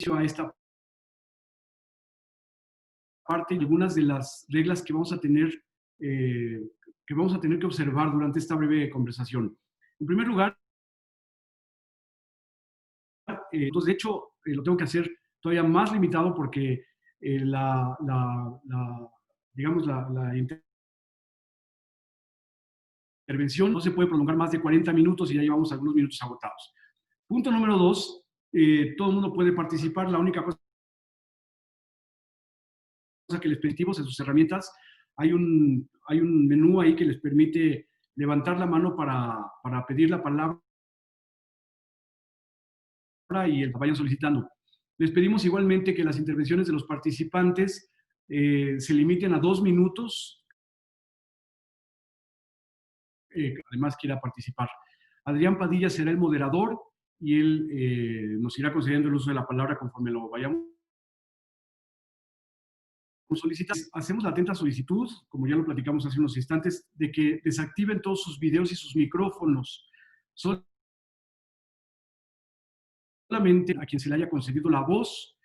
a esta parte y algunas de las reglas que vamos a tener que observar durante esta breve conversación. En primer lugar, entonces, de hecho, lo tengo que hacer todavía más limitado porque digamos, la intervención no se puede prolongar más de 40 minutos y ya llevamos algunos minutos agotados. Punto número dos, todo el mundo puede participar. La única cosa que les pedimos en sus herramientas, hay un menú ahí que les permite levantar la mano para pedir la palabra y el vayan solicitando. Les pedimos igualmente que las intervenciones de los participantes se limiten a 2 minutos, además quiera participar. Adrián Padilla será el moderador y él nos irá concediendo el uso de la palabra conforme lo vayamos solicitando. Hacemos la atenta solicitud, como ya lo platicamos hace unos instantes, de que desactiven todos sus videos y sus micrófonos. Solamente a quien se le haya concedido la voz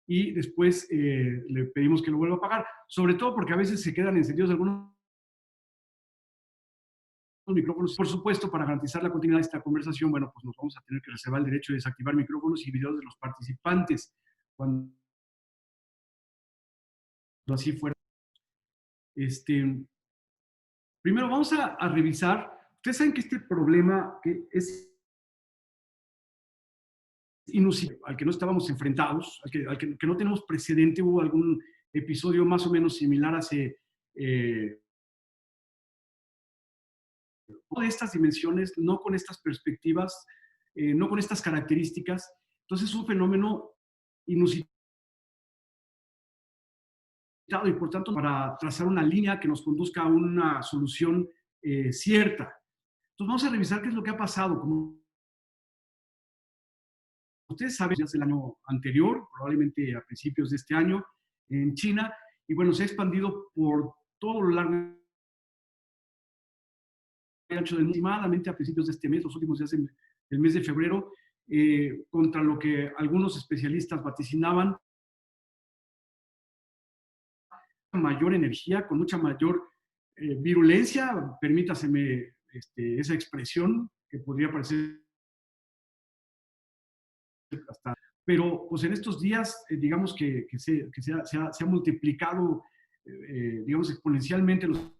y después le pedimos que lo vuelva a apagar, sobre todo porque a veces se quedan encendidos algunos micrófonos. Por supuesto, para garantizar la continuidad de esta conversación, bueno, pues nos vamos a tener que reservar el derecho de desactivar micrófonos y videos de los participantes cuando así fuera. Primero vamos a revisar. Ustedes saben que este problema que es inusitado, al que no estábamos enfrentados, que no tenemos precedente, hubo algún episodio más o menos similar hace de estas dimensiones, no con estas perspectivas, no con estas características. Entonces es un fenómeno inusitado y por tanto para trazar una línea que nos conduzca a una solución cierta. Entonces vamos a revisar qué es lo que ha pasado. Como ustedes saben, desde el año anterior, probablemente a principios de este año, en China, y bueno, se ha expandido por todo lo largo y ancho del mundo, aproximadamente a principios de este mes, los últimos días del mes de febrero, contra lo que algunos especialistas vaticinaban mayor energía, con mucha mayor virulencia, permítaseme esa expresión que podría parecer hasta, pero pues en estos días, digamos que se ha multiplicado, digamos, exponencialmente los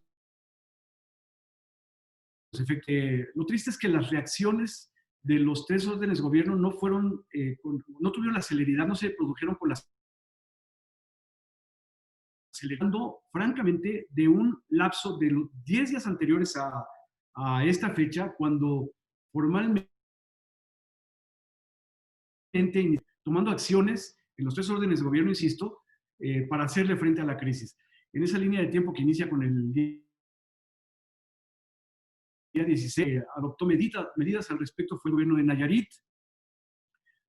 efectos. Lo triste es que las reacciones de los tres órdenes de gobierno no fueron, no tuvieron la celeridad, no se produjeron con las acelerando, francamente, de un lapso de los 10 días anteriores a esta fecha, cuando formalmente tomando acciones en los tres órdenes de gobierno, insisto, para hacerle frente a la crisis. En esa línea de tiempo que inicia con el día 16, adoptó medidas al respecto, fue el gobierno de Nayarit,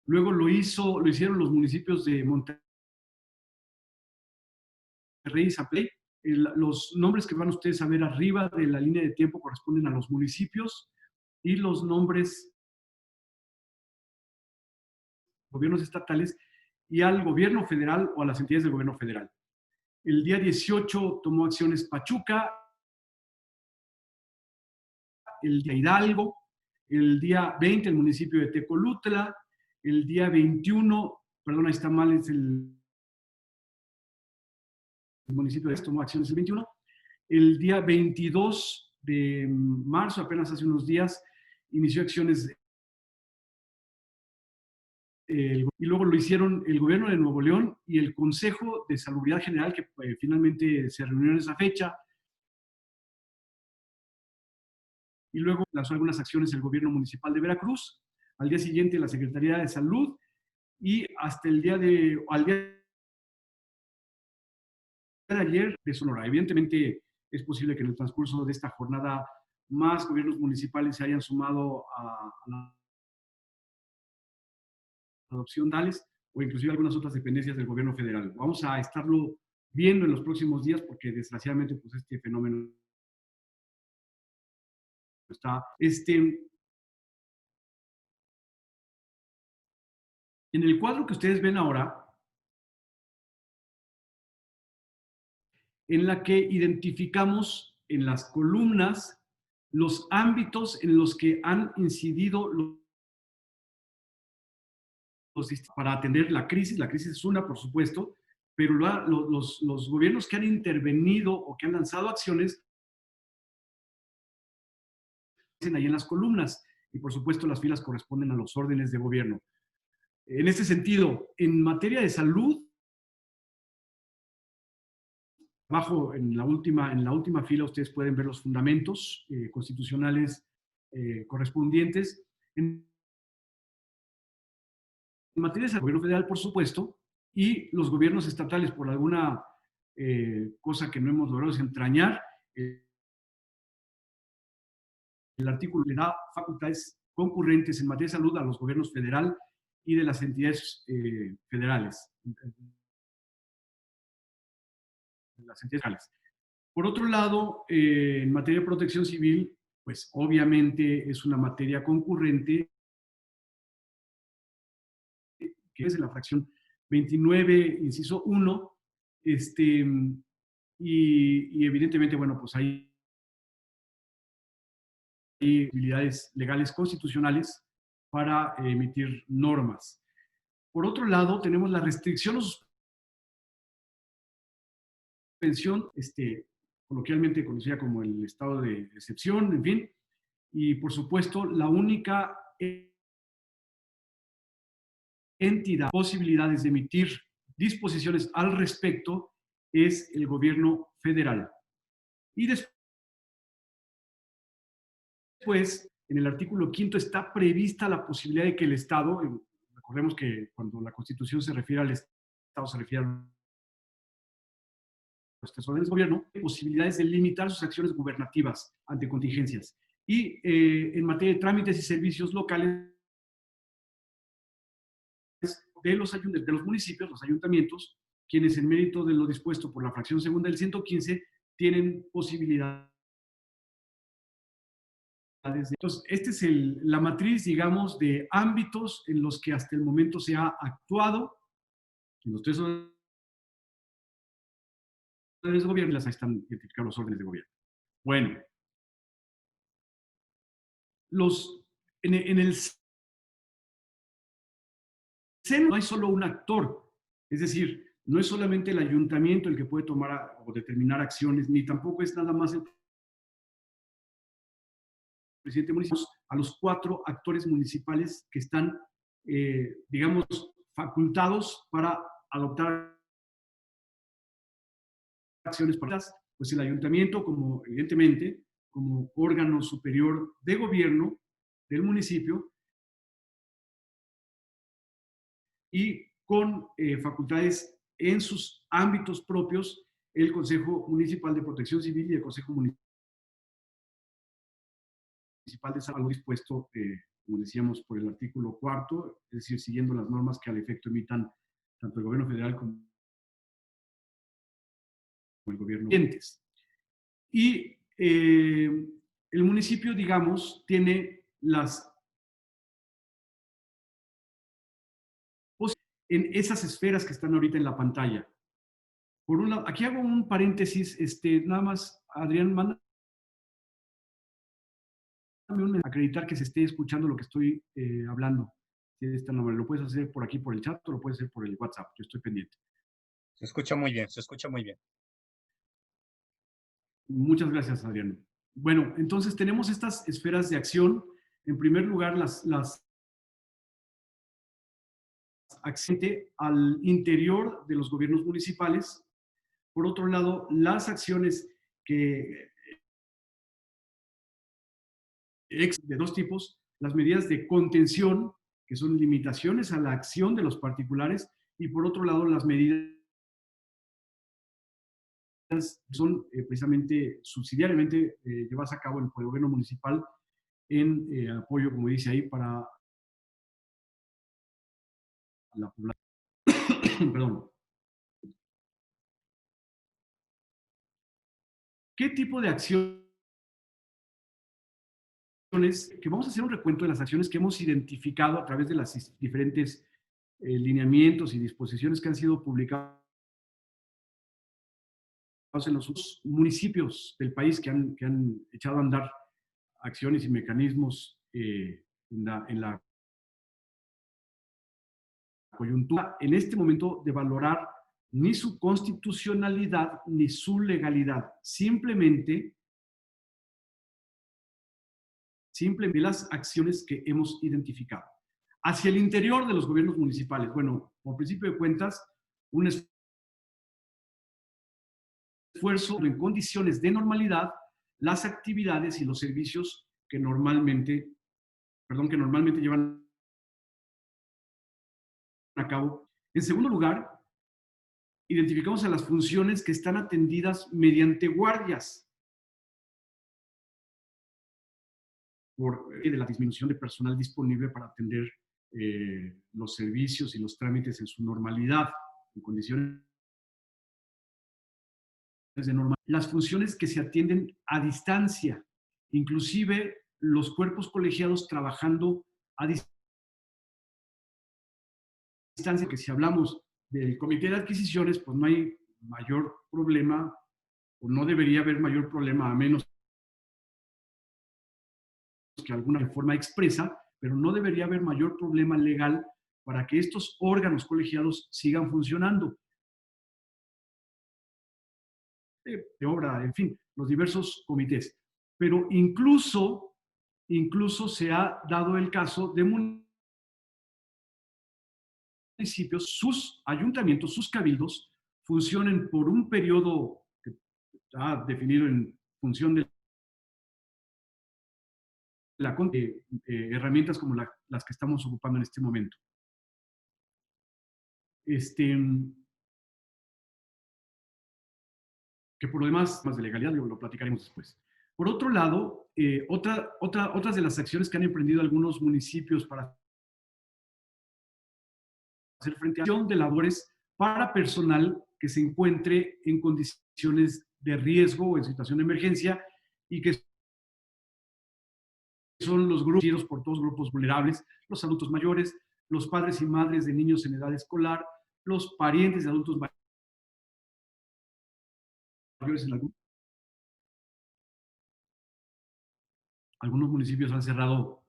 luego lo hicieron los municipios de Monterrey y Zapley. Los nombres que van ustedes a ver arriba de la línea de tiempo corresponden a los municipios y los nombres gobiernos estatales y al gobierno federal o a las entidades del gobierno federal. El día 18 tomó acciones Pachuca, el día Hidalgo, el día 20 el municipio de Tecolutla, el día 21, perdón, ahí está mal, es el municipio de tomó acciones el 21, el día 22 de marzo, apenas hace unos días, inició acciones y luego lo hicieron el gobierno de Nuevo León y el Consejo de Salubridad General, que finalmente se reunió en esa fecha, y luego lanzó algunas acciones el gobierno municipal de Veracruz, al día siguiente la Secretaría de Salud, y hasta al día de ayer de Sonora. Evidentemente es posible que en el transcurso de esta jornada más gobiernos municipales se hayan sumado a la adopción DALES o inclusive algunas otras dependencias del gobierno federal. Vamos a estarlo viendo en los próximos días porque desgraciadamente pues este fenómeno está En el cuadro que ustedes ven ahora, en la que identificamos en las columnas los ámbitos en los que han incidido para atender la crisis. La crisis es una, por supuesto, pero los gobiernos que han intervenido o que han lanzado acciones ahí en las columnas y por supuesto las filas corresponden a los órdenes de gobierno. En este sentido, en materia de salud, abajo en la última fila ustedes pueden ver los fundamentos constitucionales correspondientes. En materia de gobierno federal, por supuesto, y los gobiernos estatales, por alguna cosa que no hemos logrado desentrañar, el artículo le da facultades concurrentes en materia de salud a los gobiernos federal y de las entidades federales, las entidades federales. Por otro lado, en materia de protección civil, pues obviamente es una materia concurrente que es en la fracción 29, inciso 1, y evidentemente, bueno, pues hay habilidades legales constitucionales para emitir normas. Por otro lado, tenemos la restricción o suspensión, coloquialmente conocida como el estado de excepción, en fin, y por supuesto, la única entidad, posibilidades de emitir disposiciones al respecto es el gobierno federal. Y después, en el artículo 5 está prevista la posibilidad de que el Estado, recordemos que cuando la Constitución se refiere al Estado, se refiere a los tres órdenes de gobierno, posibilidades de limitar sus acciones gubernativas ante contingencias. Y en materia de trámites y servicios locales, de los municipios, los ayuntamientos, quienes en mérito de lo dispuesto por la fracción segunda del 115 tienen posibilidades. Entonces, esta es la matriz, digamos, de ámbitos en los que hasta el momento se ha actuado en los tres órdenes de gobierno, y las ahí están identificados los órdenes de gobierno. Bueno, en el seno no hay solo un actor, es decir, no es solamente el ayuntamiento el que puede tomar o determinar acciones, ni tampoco es nada más el presidente municipal, a los 4 actores municipales que están, digamos, facultados para adoptar acciones para pues el ayuntamiento, como evidentemente, como órgano superior de gobierno del municipio y con facultades en sus ámbitos propios, el Consejo Municipal de Protección Civil y el Consejo Municipal de Salud dispuesto, como decíamos, por el artículo 4, es decir, siguiendo las normas que al efecto emitan tanto el gobierno federal como el gobierno. Y el municipio, digamos, tiene en esas esferas que están ahorita en la pantalla. Por un lado, aquí hago un paréntesis, nada más, Adrián, mándame acreditar que se esté escuchando lo que estoy hablando. Si es tan amable, lo puedes hacer por aquí, por el chat, o lo puedes hacer por el WhatsApp, yo estoy pendiente. Se escucha muy bien, se escucha muy bien. Muchas gracias, Adrián. Bueno, entonces tenemos estas esferas de acción. En primer lugar, las acciones al interior de los gobiernos municipales. Por otro lado, las acciones que de dos tipos, las medidas de contención, que son limitaciones a la acción de los particulares, y por otro lado, las medidas son precisamente subsidiariamente llevadas a cabo por el gobierno municipal en apoyo, como dice ahí, para la población. Perdón. ¿Qué tipo de acciones? Que vamos a hacer un recuento de las acciones que hemos identificado a través de las diferentes lineamientos y disposiciones que han sido publicados en los municipios del país que han echado a andar acciones y mecanismos en la coyuntura, en este momento, de valorar ni su constitucionalidad ni su legalidad, simplemente las acciones que hemos identificado. Hacia el interior de los gobiernos municipales, bueno, por principio de cuentas, un esfuerzo en condiciones de normalidad, las actividades y los servicios que normalmente llevan a cabo. En segundo lugar, identificamos a las funciones que están atendidas mediante guardias de la disminución de personal disponible para atender los servicios y los trámites en su normalidad, en condiciones de normalidad. Las funciones que se atienden a distancia, inclusive los cuerpos colegiados trabajando a distancia, que si hablamos del comité de adquisiciones, pues no hay mayor problema, o no debería haber mayor problema, a menos que alguna reforma expresa, pero no debería haber mayor problema legal para que estos órganos colegiados sigan funcionando. De obra, en fin, los diversos comités. Pero incluso se ha dado el caso de municipios, sus ayuntamientos, sus cabildos, funcionen por un periodo que está definido en función de herramientas como las que estamos ocupando en este momento. Este, que por lo demás, más de legalidad, lo platicaremos después. Por otro lado, otras de las acciones que han emprendido algunos municipios para hacer frente a de labores para personal que se encuentre en condiciones de riesgo o en situación de emergencia y que son los grupos por todos grupos vulnerables, los adultos mayores, los padres y madres de niños en edad escolar, los parientes de adultos mayores. Algunos municipios han cerrado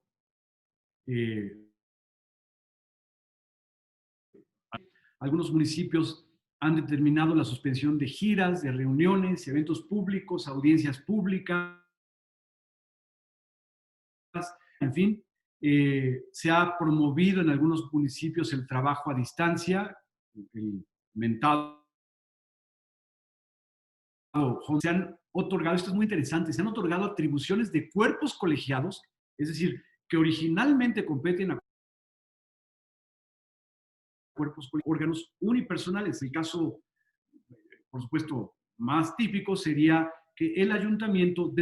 algunos municipios han determinado la suspensión de giras, de reuniones, eventos públicos, audiencias públicas, en fin. Se ha promovido en algunos municipios el trabajo a distancia, el mentado. Se han otorgado, esto es muy interesante, se han otorgado atribuciones de cuerpos colegiados, es decir, que originalmente competen a cuerpos, órganos unipersonales. El caso, por supuesto, más típico sería que el ayuntamiento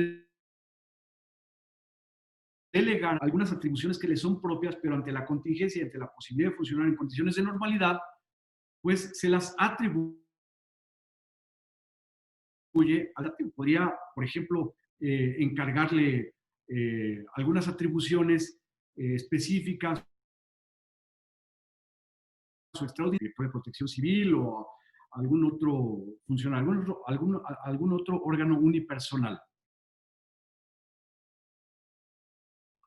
delegar algunas atribuciones que le son propias, pero ante la contingencia y ante la posibilidad de funcionar en condiciones de normalidad, pues se las atribuye. Podría, por ejemplo, encargarle algunas atribuciones específicas o extraordinarias de protección civil o algún otro funcionario, algún otro órgano unipersonal.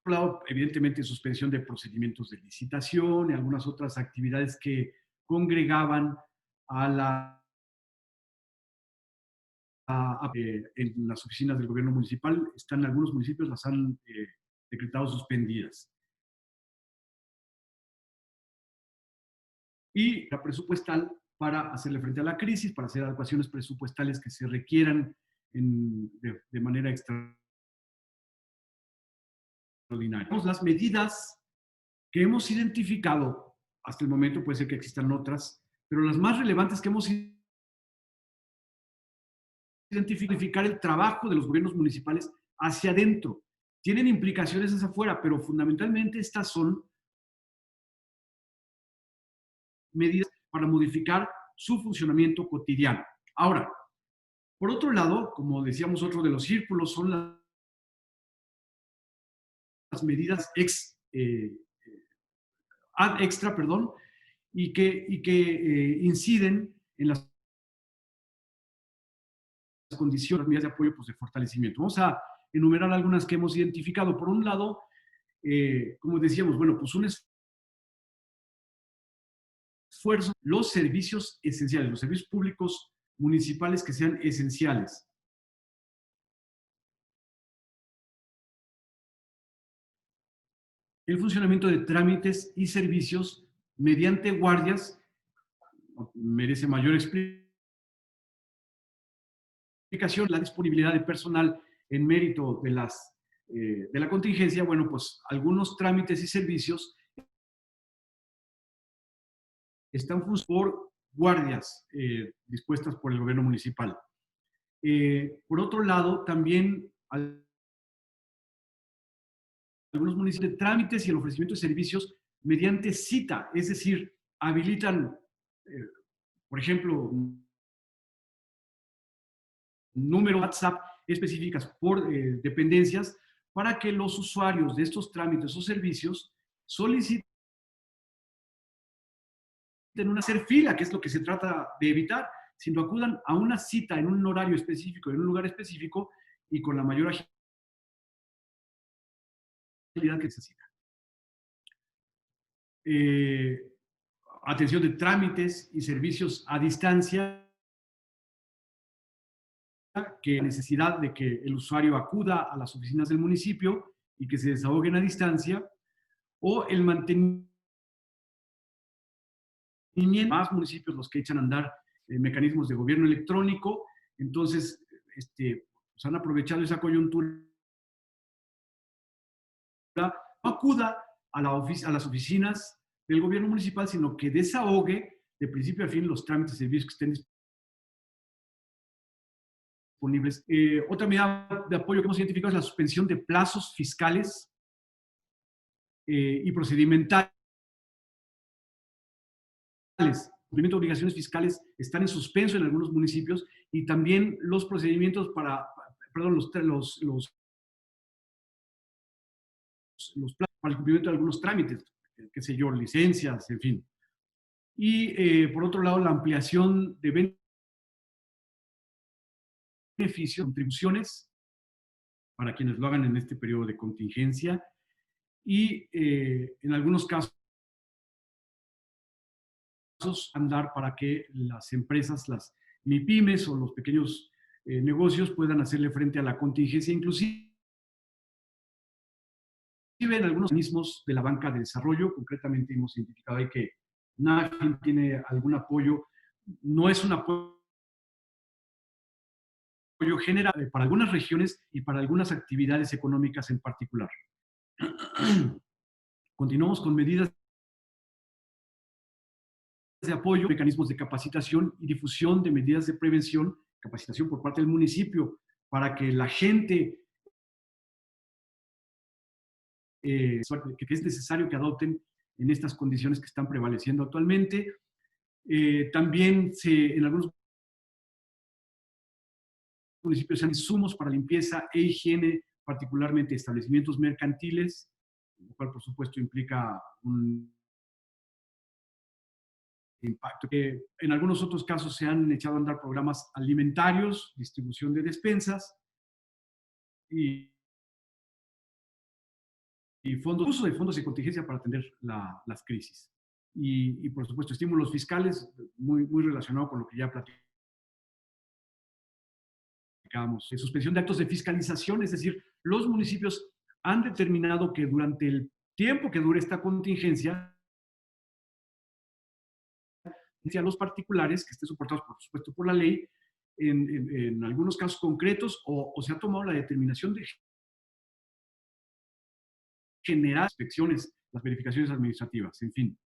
Por un lado, evidentemente, suspensión de procedimientos de licitación y algunas otras actividades que congregaban en las oficinas del gobierno municipal. Están en algunos municipios, las han decretado suspendidas. Y la presupuestal para hacerle frente a la crisis, para hacer adecuaciones presupuestales que se requieran de manera extraordinaria. Las medidas que hemos identificado hasta el momento, puede ser que existan otras, pero las más relevantes que hemos identificado, el trabajo de los gobiernos municipales hacia adentro. Tienen implicaciones hacia afuera, pero fundamentalmente estas son medidas para modificar su funcionamiento cotidiano. Ahora, por otro lado, como decíamos, otro de los círculos son las medidas ad extra, y que inciden en las condiciones, las medidas de apoyo pues, de fortalecimiento. Vamos a enumerar algunas que hemos identificado. Por un lado, como decíamos, bueno, pues un esfuerzo, los servicios esenciales, los servicios públicos municipales que sean esenciales. El funcionamiento de trámites y servicios mediante guardias merece mayor explicación, la disponibilidad de personal en mérito de la contingencia. Bueno, pues algunos trámites y servicios están por guardias dispuestas por el gobierno municipal. Por otro lado, también algunos municipios de trámites y el ofrecimiento de servicios mediante cita, es decir, habilitan, eh, por ejemplo, número WhatsApp específicas por dependencias para que los usuarios de estos trámites o servicios soliciten una hacer fila, que es lo que se trata de evitar, sino acudan a una cita en un horario específico, en un lugar específico y con la mayor agilidad que necesita. Atención de trámites y servicios a distancia, que necesidad de que el usuario acuda a las oficinas del municipio y que se desahoguen a distancia, o el mantenimiento, más municipios los que echan a andar mecanismos de gobierno electrónico, entonces pues han aprovechado esa coyuntura, no acuda a las oficinas del gobierno municipal, sino que desahogue de principio a fin los trámites y servicios que estén disponibles. Otra medida de apoyo que hemos identificado es la suspensión de plazos fiscales y procedimentales. El cumplimiento de obligaciones fiscales están en suspenso en algunos municipios y también los procedimientos perdón, para el cumplimiento de algunos trámites, qué sé yo, licencias, en fin. Y por otro lado, la ampliación de beneficios, contribuciones para quienes lo hagan en este periodo de contingencia y en algunos casos andar para que las empresas, las MIPIMES o los pequeños negocios puedan hacerle frente a la contingencia, inclusive en algunos organismos de la banca de desarrollo. Concretamente hemos identificado ahí que NAFIN tiene algún apoyo, no es un apoyo general para algunas regiones y para algunas actividades económicas en particular. Continuamos con medidas de apoyo, mecanismos de capacitación y difusión de medidas de prevención, capacitación por parte del municipio, para que la gente que es necesario que adopten en estas condiciones que están prevaleciendo actualmente. También en algunos municipios se dan insumos para limpieza e higiene, particularmente establecimientos mercantiles, lo cual por supuesto implica un impacto. En algunos otros casos se han echado a andar programas alimentarios, distribución de despensas y uso de fondos de contingencia para atender las crisis. Y por supuesto, estímulos fiscales, muy relacionado con lo que ya platicábamos. Suspensión de actos de fiscalización, es decir, los municipios han determinado que durante el tiempo que dure esta contingencia, a los particulares, que estén soportados, por supuesto, por la ley, en algunos casos concretos, o se ha tomado la determinación de generar inspecciones, las verificaciones administrativas, en fin.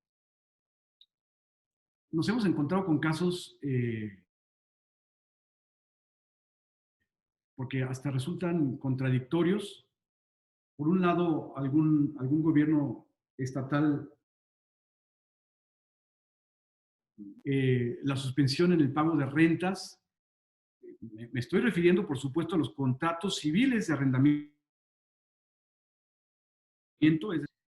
Nos hemos encontrado con casos, porque hasta resultan contradictorios. Por un lado, algún gobierno estatal, la suspensión en el pago de rentas. Me estoy refiriendo, por supuesto, a los contratos civiles de arrendamiento,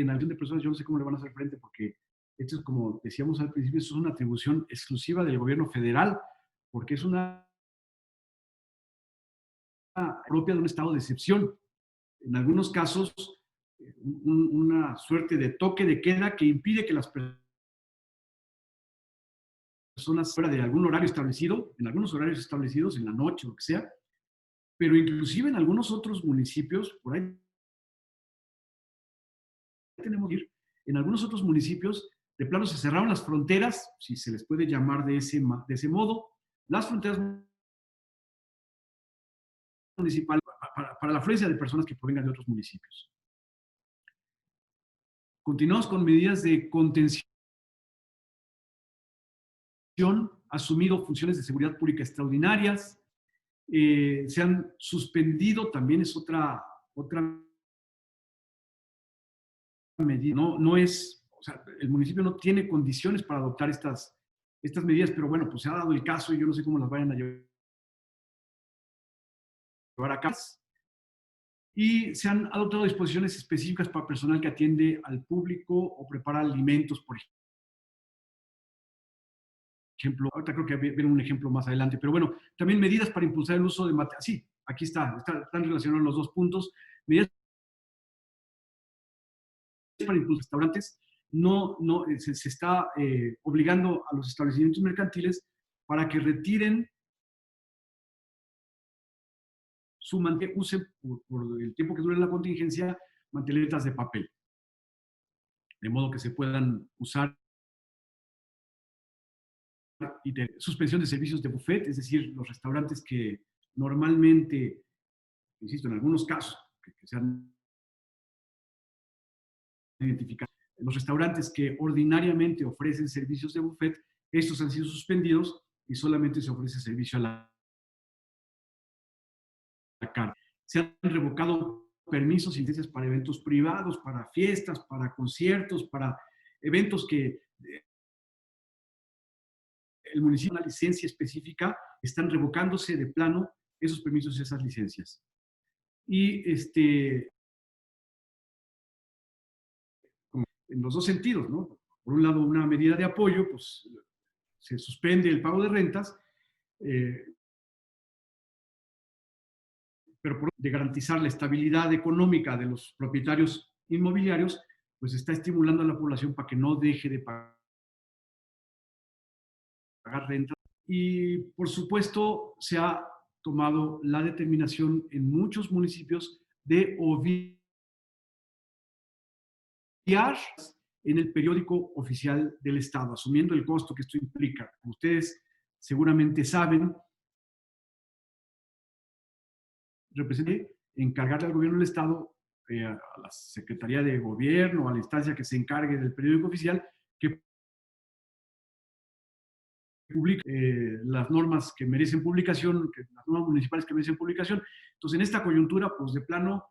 en avión de personas, yo no sé cómo le van a hacer frente, porque esto es, como decíamos al principio, esto es una atribución exclusiva del gobierno federal, porque es una propia de un estado de excepción. En algunos casos, una suerte de toque de queda que impide que las personas fuera de algún horario establecido, en algunos horarios establecidos, en la noche o lo que sea, pero inclusive en algunos otros municipios, por ahí tenemos que ir, en algunos otros municipios, de plano se cerraron las fronteras, si se les puede llamar de ese modo, las fronteras municipales para la afluencia de personas que provengan de otros municipios. Continuamos con medidas de contención, asumido funciones de seguridad pública extraordinarias, se han suspendido, también es otra medida, no es, o sea, el municipio no tiene condiciones para adoptar estas medidas, pero bueno, pues se ha dado el caso y yo no sé cómo las vayan a llevar a cabo. Y se han adoptado disposiciones específicas para personal que atiende al público o prepara alimentos, por ejemplo. Ahorita creo que viene un ejemplo más adelante, pero bueno, también medidas para impulsar el uso de materiales. Sí, aquí están relacionados los dos puntos. Medidas para impulsar restaurantes. Se está obligando a los establecimientos mercantiles para que retiren usen por el tiempo que dure la contingencia manteletas de papel, de modo que se puedan usar. Y de suspensión de servicios de buffet, es decir, los restaurantes que normalmente, insisto, en algunos casos que se han identificado, los restaurantes que ordinariamente ofrecen servicios de buffet, estos han sido suspendidos y solamente se ofrece servicio a la carta. Se han revocado permisos y licencias para eventos privados, para fiestas, para conciertos, para eventos que el municipio tiene una licencia específica, están revocándose de plano esos permisos y esas licencias. Y en los dos sentidos, ¿no? Por un lado, una medida de apoyo, pues se suspende el pago de rentas, pero de garantizar la estabilidad económica de los propietarios inmobiliarios, pues está estimulando a la población para que no deje de pagar rentas. Y por supuesto, se ha tomado la determinación en muchos municipios de obviar en el periódico oficial del Estado, asumiendo el costo que esto implica. Como ustedes seguramente saben, represente encargarle al gobierno del Estado, a la Secretaría de Gobierno, a la instancia que se encargue del periódico oficial, que publique las normas que merecen publicación, las normas municipales que merecen publicación. Entonces, en esta coyuntura, pues de plano,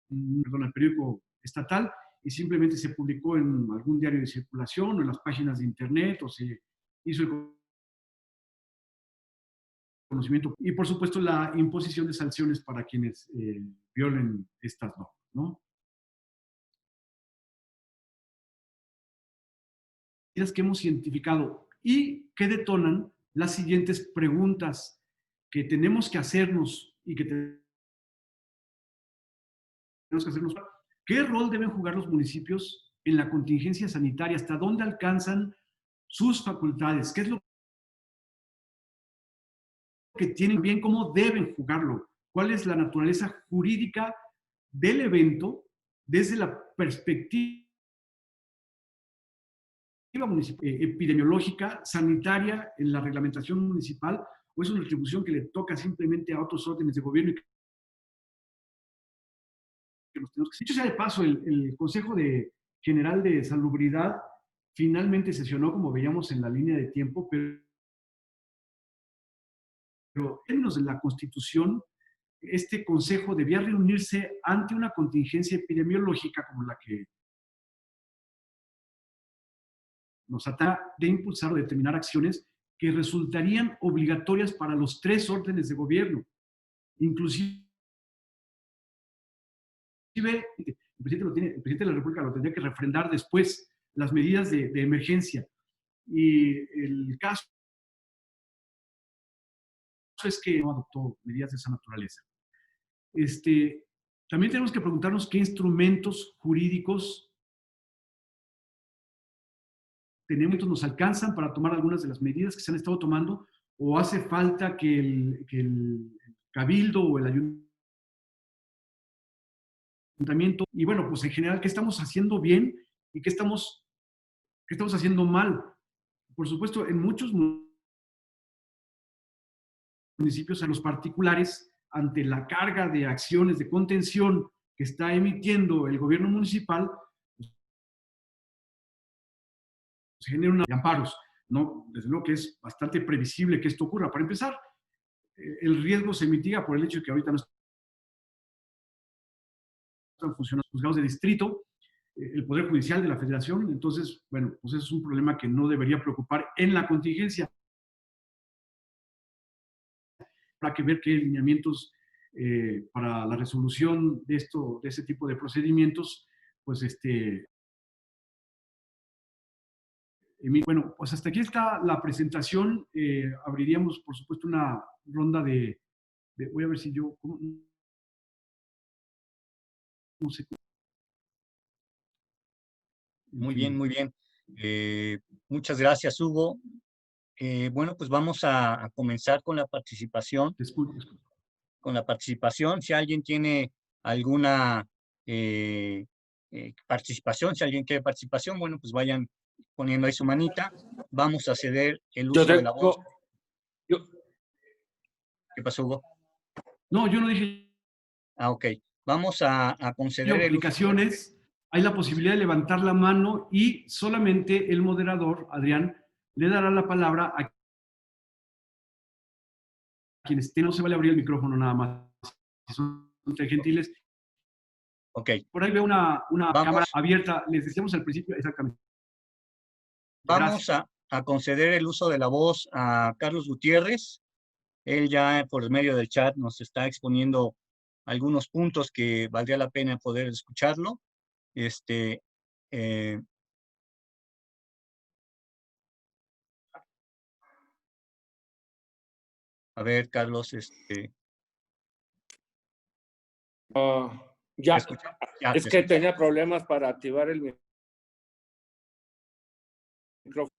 perdón, el periódico estatal, y simplemente se publicó en algún diario de circulación o en las páginas de internet, o se hizo el conocimiento. Y por supuesto la imposición de sanciones para quienes violen estas normas, ¿no? Que hemos identificado y que detonan las siguientes preguntas que tenemos que hacernos y que tenemos que hacernos. ¿Qué rol deben jugar los municipios en la contingencia sanitaria? ¿Hasta dónde alcanzan sus facultades? ¿Qué es lo que tienen bien? ¿Cómo deben jugarlo? ¿Cuál es la naturaleza jurídica del evento desde la perspectiva epidemiológica, sanitaria, en la reglamentación municipal, o es una atribución que le toca simplemente a otros órdenes de gobierno y que nos tenemos que... Dicho sea de paso, el Consejo General de Salubridad finalmente sesionó, como veíamos en la línea de tiempo, pero en términos de la Constitución, este consejo debía reunirse ante una contingencia epidemiológica como la que nos trata de impulsar o determinar acciones que resultarían obligatorias para los tres órdenes de gobierno, inclusive el presidente de la República lo tendría que refrendar después, las medidas de emergencia. Y el caso es que no adoptó medidas de esa naturaleza. También tenemos que preguntarnos qué instrumentos jurídicos tenemos, nos alcanzan para tomar algunas de las medidas que se han estado tomando, o hace falta que el cabildo o el ayuntamiento, y bueno, pues en general, ¿qué estamos haciendo bien y qué estamos haciendo mal? Por supuesto, en muchos municipios, a los particulares, ante la carga de acciones de contención que está emitiendo el gobierno municipal, se generan una de amparos, ¿no? Desde luego que es bastante previsible que esto ocurra. Para empezar, el riesgo se mitiga por el hecho de que ahorita no están funcionando los juzgados de distrito, el Poder Judicial de la Federación. Entonces, bueno, pues eso es un problema que no debería preocupar en la contingencia. Habrá que ver qué lineamientos para la resolución de ese tipo de procedimientos, pues bueno, pues hasta aquí está la presentación. Abriríamos, por supuesto, una ronda voy a ver si yo, no sé. En Muy bien, fin, muy bien. Muchas gracias, Hugo. Bueno, pues vamos a comenzar con la participación. disculpe. Si alguien tiene alguna eh, participación, si alguien quiere participación, bueno, pues vayan poniendo ahí su manita. Vamos a ceder el Yo uso de la voz. tengo, yo, ¿Qué pasó, Hugo? No, yo no dije Ah, ok. Vamos a conceder el uso. aplicaciones. Hay la posibilidad de levantar la mano y solamente el moderador, Adrián, le dará la palabra a quienes no se vale abrir el micrófono nada más. Si son tan gentiles. Ok. Por ahí veo una cámara Vamos, abierta. Les decíamos al principio, exactamente. vamos Gracias. a conceder el uso de la voz a Carlos Gutiérrez. Él ya por medio del chat nos está exponiendo algunos puntos que valdría la pena poder escucharlo. Eh, a ver, Carlos, ¿te ya, escucha? Ya, es te que escucha. tenía problemas para activar el micrófono.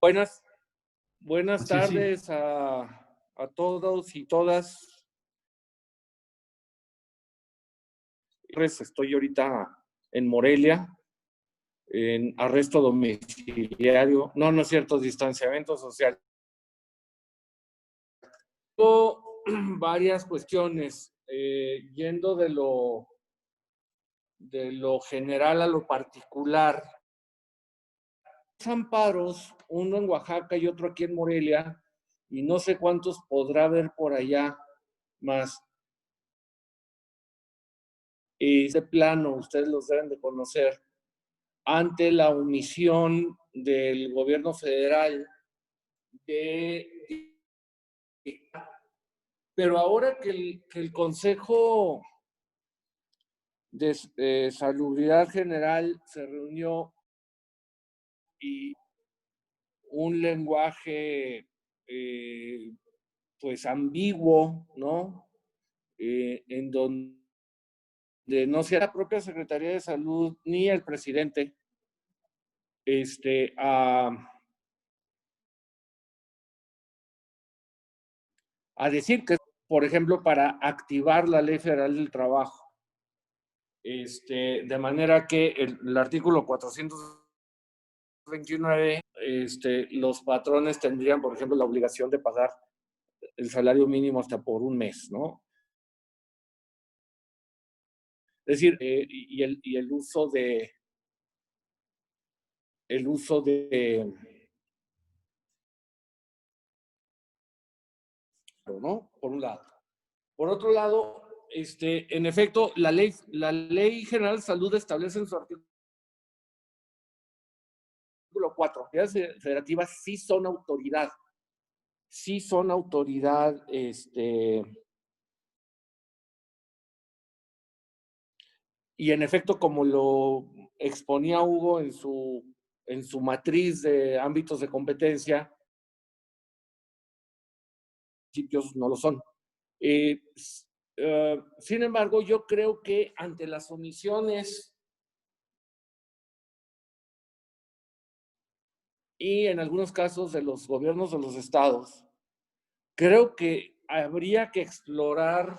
Buenas Así es, sí. tardes a todos y todas. Estoy ahorita en Morelia, en arresto domiciliario. No es cierto, distanciamiento social. Tengo varias cuestiones, yendo de lo general a lo particular. Amparos, uno en Oaxaca y otro aquí en Morelia, y no sé cuántos podrá haber por allá más. Y de plano, ustedes los deben de conocer, ante la omisión del gobierno federal pero ahora que el Consejo de Salubridad General se reunió y un lenguaje pues ambiguo, ¿no? En donde no sea la propia Secretaría de Salud ni el presidente a decir que, por ejemplo, para activar la Ley Federal del Trabajo. De manera que el artículo 429, los patrones tendrían, por ejemplo, la obligación de pagar el salario mínimo hasta por un mes, ¿no? Es decir, y el uso de ¿no? Por un lado. Por otro lado, en efecto, la ley General de Salud establece en su artículo 4, las federativas sí son autoridad, Y en efecto, como lo exponía Hugo en su matriz de ámbitos de competencia, municipios no lo son. Sin embargo, yo creo que ante las omisiones y en algunos casos de los gobiernos de los estados, creo que habría que explorar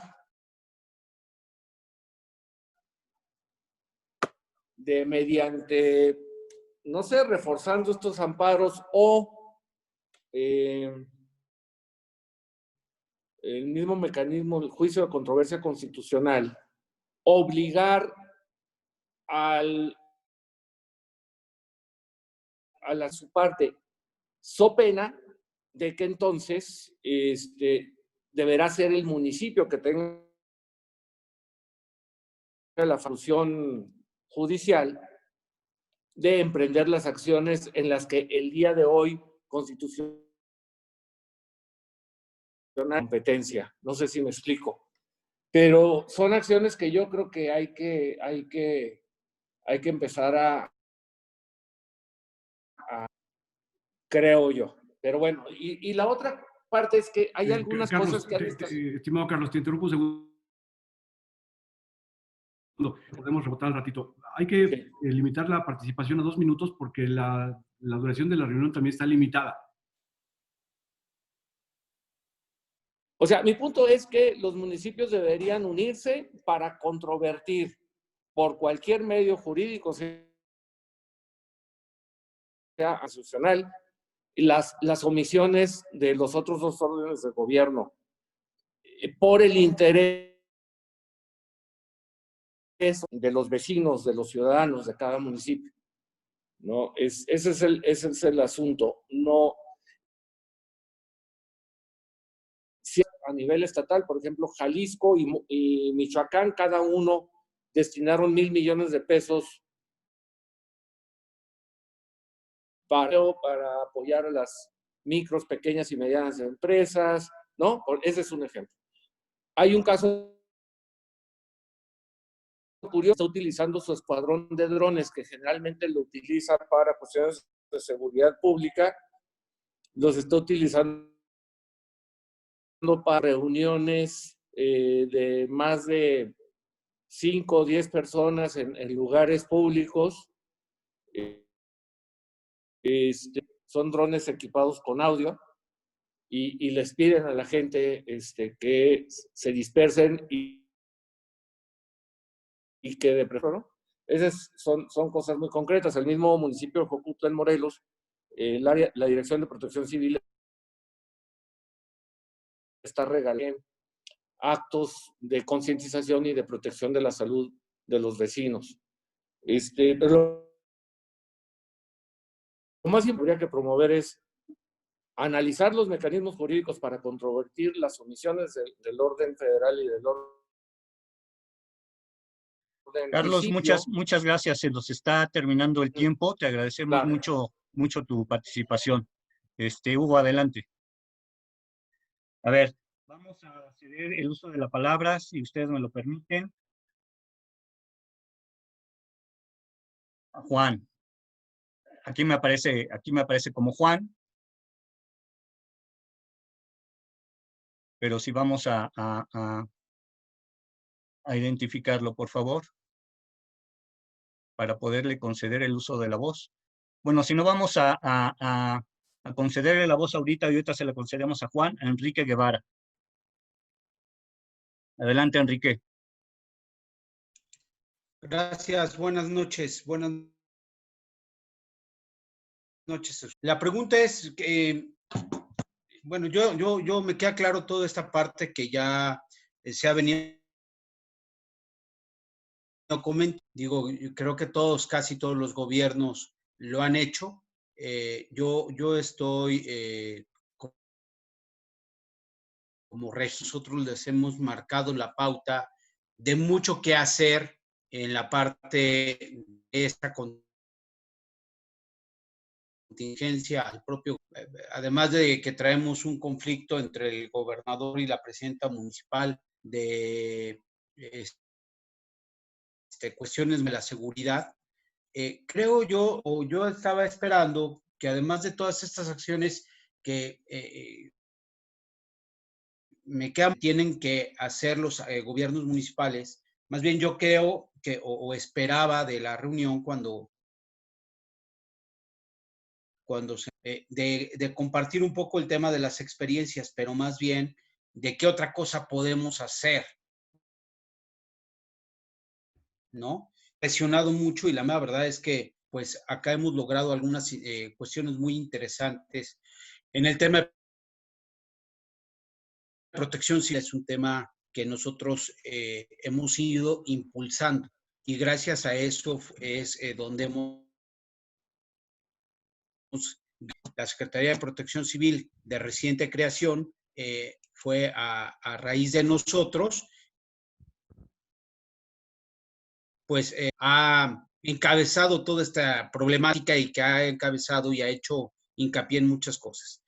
mediante, no sé, reforzando estos amparos o el mismo mecanismo del juicio de controversia constitucional, obligar a su parte, so pena de que entonces deberá ser el municipio que tenga la función judicial de emprender las acciones en las que el día de hoy constitución competencia. No sé si me explico, pero son acciones que yo creo que hay que empezar a creo yo. Pero bueno, y la otra parte es que hay algunas Carlos, cosas que estimado Carlos, te interrumpo un segundo. Podemos rebotar al ratito. Hay que limitar la participación a 2 minutos porque la duración de la reunión también está limitada. O sea, mi punto es que los municipios deberían unirse para controvertir por cualquier medio jurídico, sea institucional, las omisiones de los otros dos órdenes de gobierno por el interés de los vecinos, de los ciudadanos de cada municipio. ¿No? Ese es el asunto. No, si a nivel estatal, por ejemplo, Jalisco y Michoacán, cada uno destinaron 1,000 millones de pesos para apoyar a las micros, pequeñas y medianas empresas, ¿no? Ese es un ejemplo. Hay un caso curioso, está utilizando su escuadrón de drones, que generalmente lo utiliza para cuestiones de seguridad pública, los está utilizando para reuniones de más de 5 o 10 personas en lugares públicos. Son drones equipados con audio y les piden a la gente que se dispersen y que de preferencia, ¿no? Esas son cosas muy concretas. El mismo municipio de Jocutla, en Morelos, la Dirección de Protección Civil está regalando actos de concientización y de protección de la salud de los vecinos. Pero lo más importante que promover es analizar los mecanismos jurídicos para controvertir las omisiones del orden federal y del orden Carlos, muchas gracias. Se nos está terminando el tiempo. Te agradecemos mucho tu participación. Hugo, adelante. A ver, vamos a ceder el uso de la palabra, si ustedes me lo permiten. A Juan. Aquí me aparece como Juan. Pero si vamos a identificarlo, por favor, para poderle conceder el uso de la voz. Bueno, si no vamos a concederle la voz ahorita, y ahorita se la concedemos a Juan Enrique Guevara. Adelante, Enrique. Gracias, buenas noches. Buenas noches. La pregunta es, bueno, yo me queda claro toda esta parte que ya se ha venido comentando. Digo, yo creo que casi todos los gobiernos lo han hecho. Yo estoy como regidor, nosotros les hemos marcado la pauta de mucho que hacer en la parte de esta contingencia al propio, además de que traemos un conflicto entre el gobernador y la presidenta municipal de cuestiones de la seguridad. Creo yo, o yo estaba esperando que además de todas estas acciones que tienen que hacer los gobiernos municipales, más bien yo creo que, o esperaba de la reunión cuando de compartir un poco el tema de las experiencias, pero más bien de qué otra cosa podemos hacer, ¿no? Presionado mucho y la verdad es que pues acá hemos logrado algunas cuestiones muy interesantes. En el tema de protección civil es un tema que nosotros hemos ido impulsando y gracias a eso es donde la Secretaría de Protección Civil de reciente creación fue a raíz de nosotros, pues ha encabezado toda esta problemática y que ha encabezado y ha hecho hincapié en muchas cosas.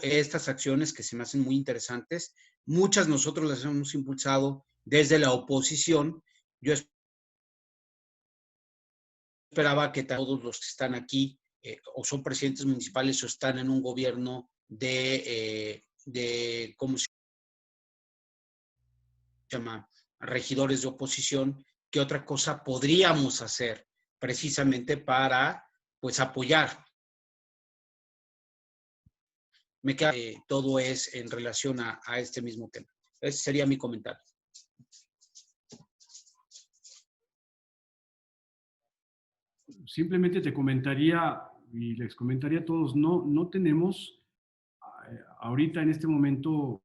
Estas acciones que se me hacen muy interesantes, muchas nosotros las hemos impulsado desde la oposición. Yo esperaba que todos los que están aquí o son presidentes municipales o están en un gobierno de ¿cómo se llama? Regidores de oposición, ¿qué otra cosa podríamos hacer precisamente para, pues, apoyar? Me queda todo es en relación a este mismo tema. Ese sería mi comentario. Simplemente te comentaría y les comentaría a todos, no tenemos ahorita en este momento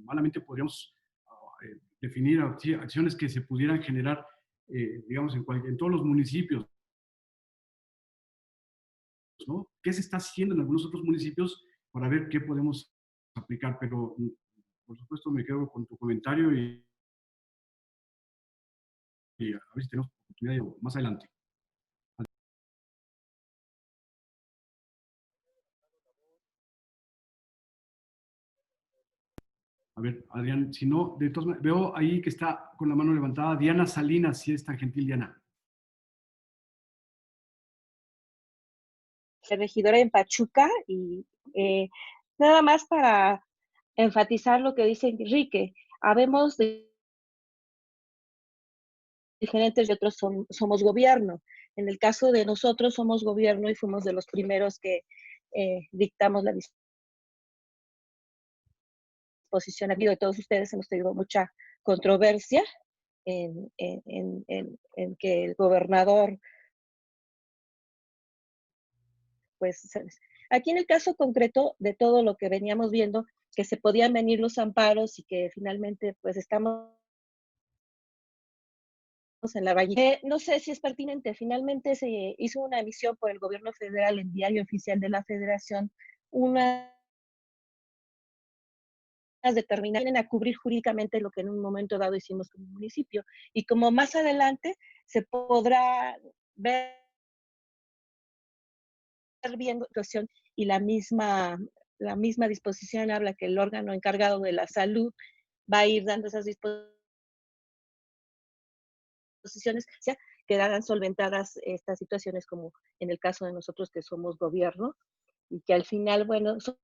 malamente podríamos definir acciones que se pudieran generar, digamos, en todos los municipios, ¿no? ¿Qué se está haciendo en algunos otros municipios para ver qué podemos aplicar? Pero, por supuesto, me quedo con tu comentario y a ver si tenemos oportunidad más adelante. A ver, Adrián, si no, de todas maneras, veo ahí que está con la mano levantada Diana Salinas, si es tan gentil, Diana. Regidora en Pachuca y nada más para enfatizar lo que dice Enrique, habemos de diferentes y otros somos gobierno. En el caso de nosotros somos gobierno y fuimos de los primeros que dictamos la disposición aquí. De todos ustedes hemos tenido mucha controversia en que el gobernador, pues, aquí en el caso concreto de todo lo que veníamos viendo, que se podían venir los amparos y que finalmente pues estamos en la valle. No sé si es pertinente, finalmente se hizo una emisión por el gobierno federal en Diario Oficial de la Federación, unas determinaciones a cubrir jurídicamente lo que en un momento dado hicimos como municipio. Y como más adelante se podrá ver bien la situación y la misma disposición habla que el órgano encargado de la salud va a ir dando esas disposiciones, quedarán solventadas estas situaciones como en el caso de nosotros que somos gobierno y que al final, bueno, son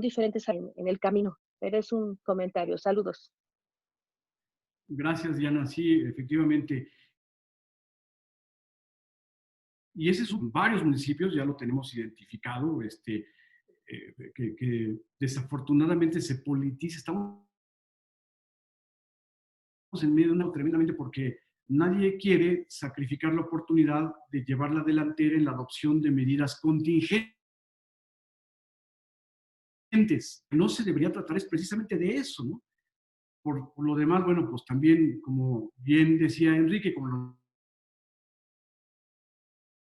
diferentes en el camino, pero es un comentario. Saludos. Gracias, Diana. Sí, efectivamente. Y ese son varios municipios, ya lo tenemos identificado, que desafortunadamente se politiza. Estamos en medio de una tremendamente porque nadie quiere sacrificar la oportunidad de llevar la delantera en la adopción de medidas contingentes. No se debería tratar es precisamente de eso, ¿no? Por lo demás, bueno, pues también, como bien decía Enrique, como lo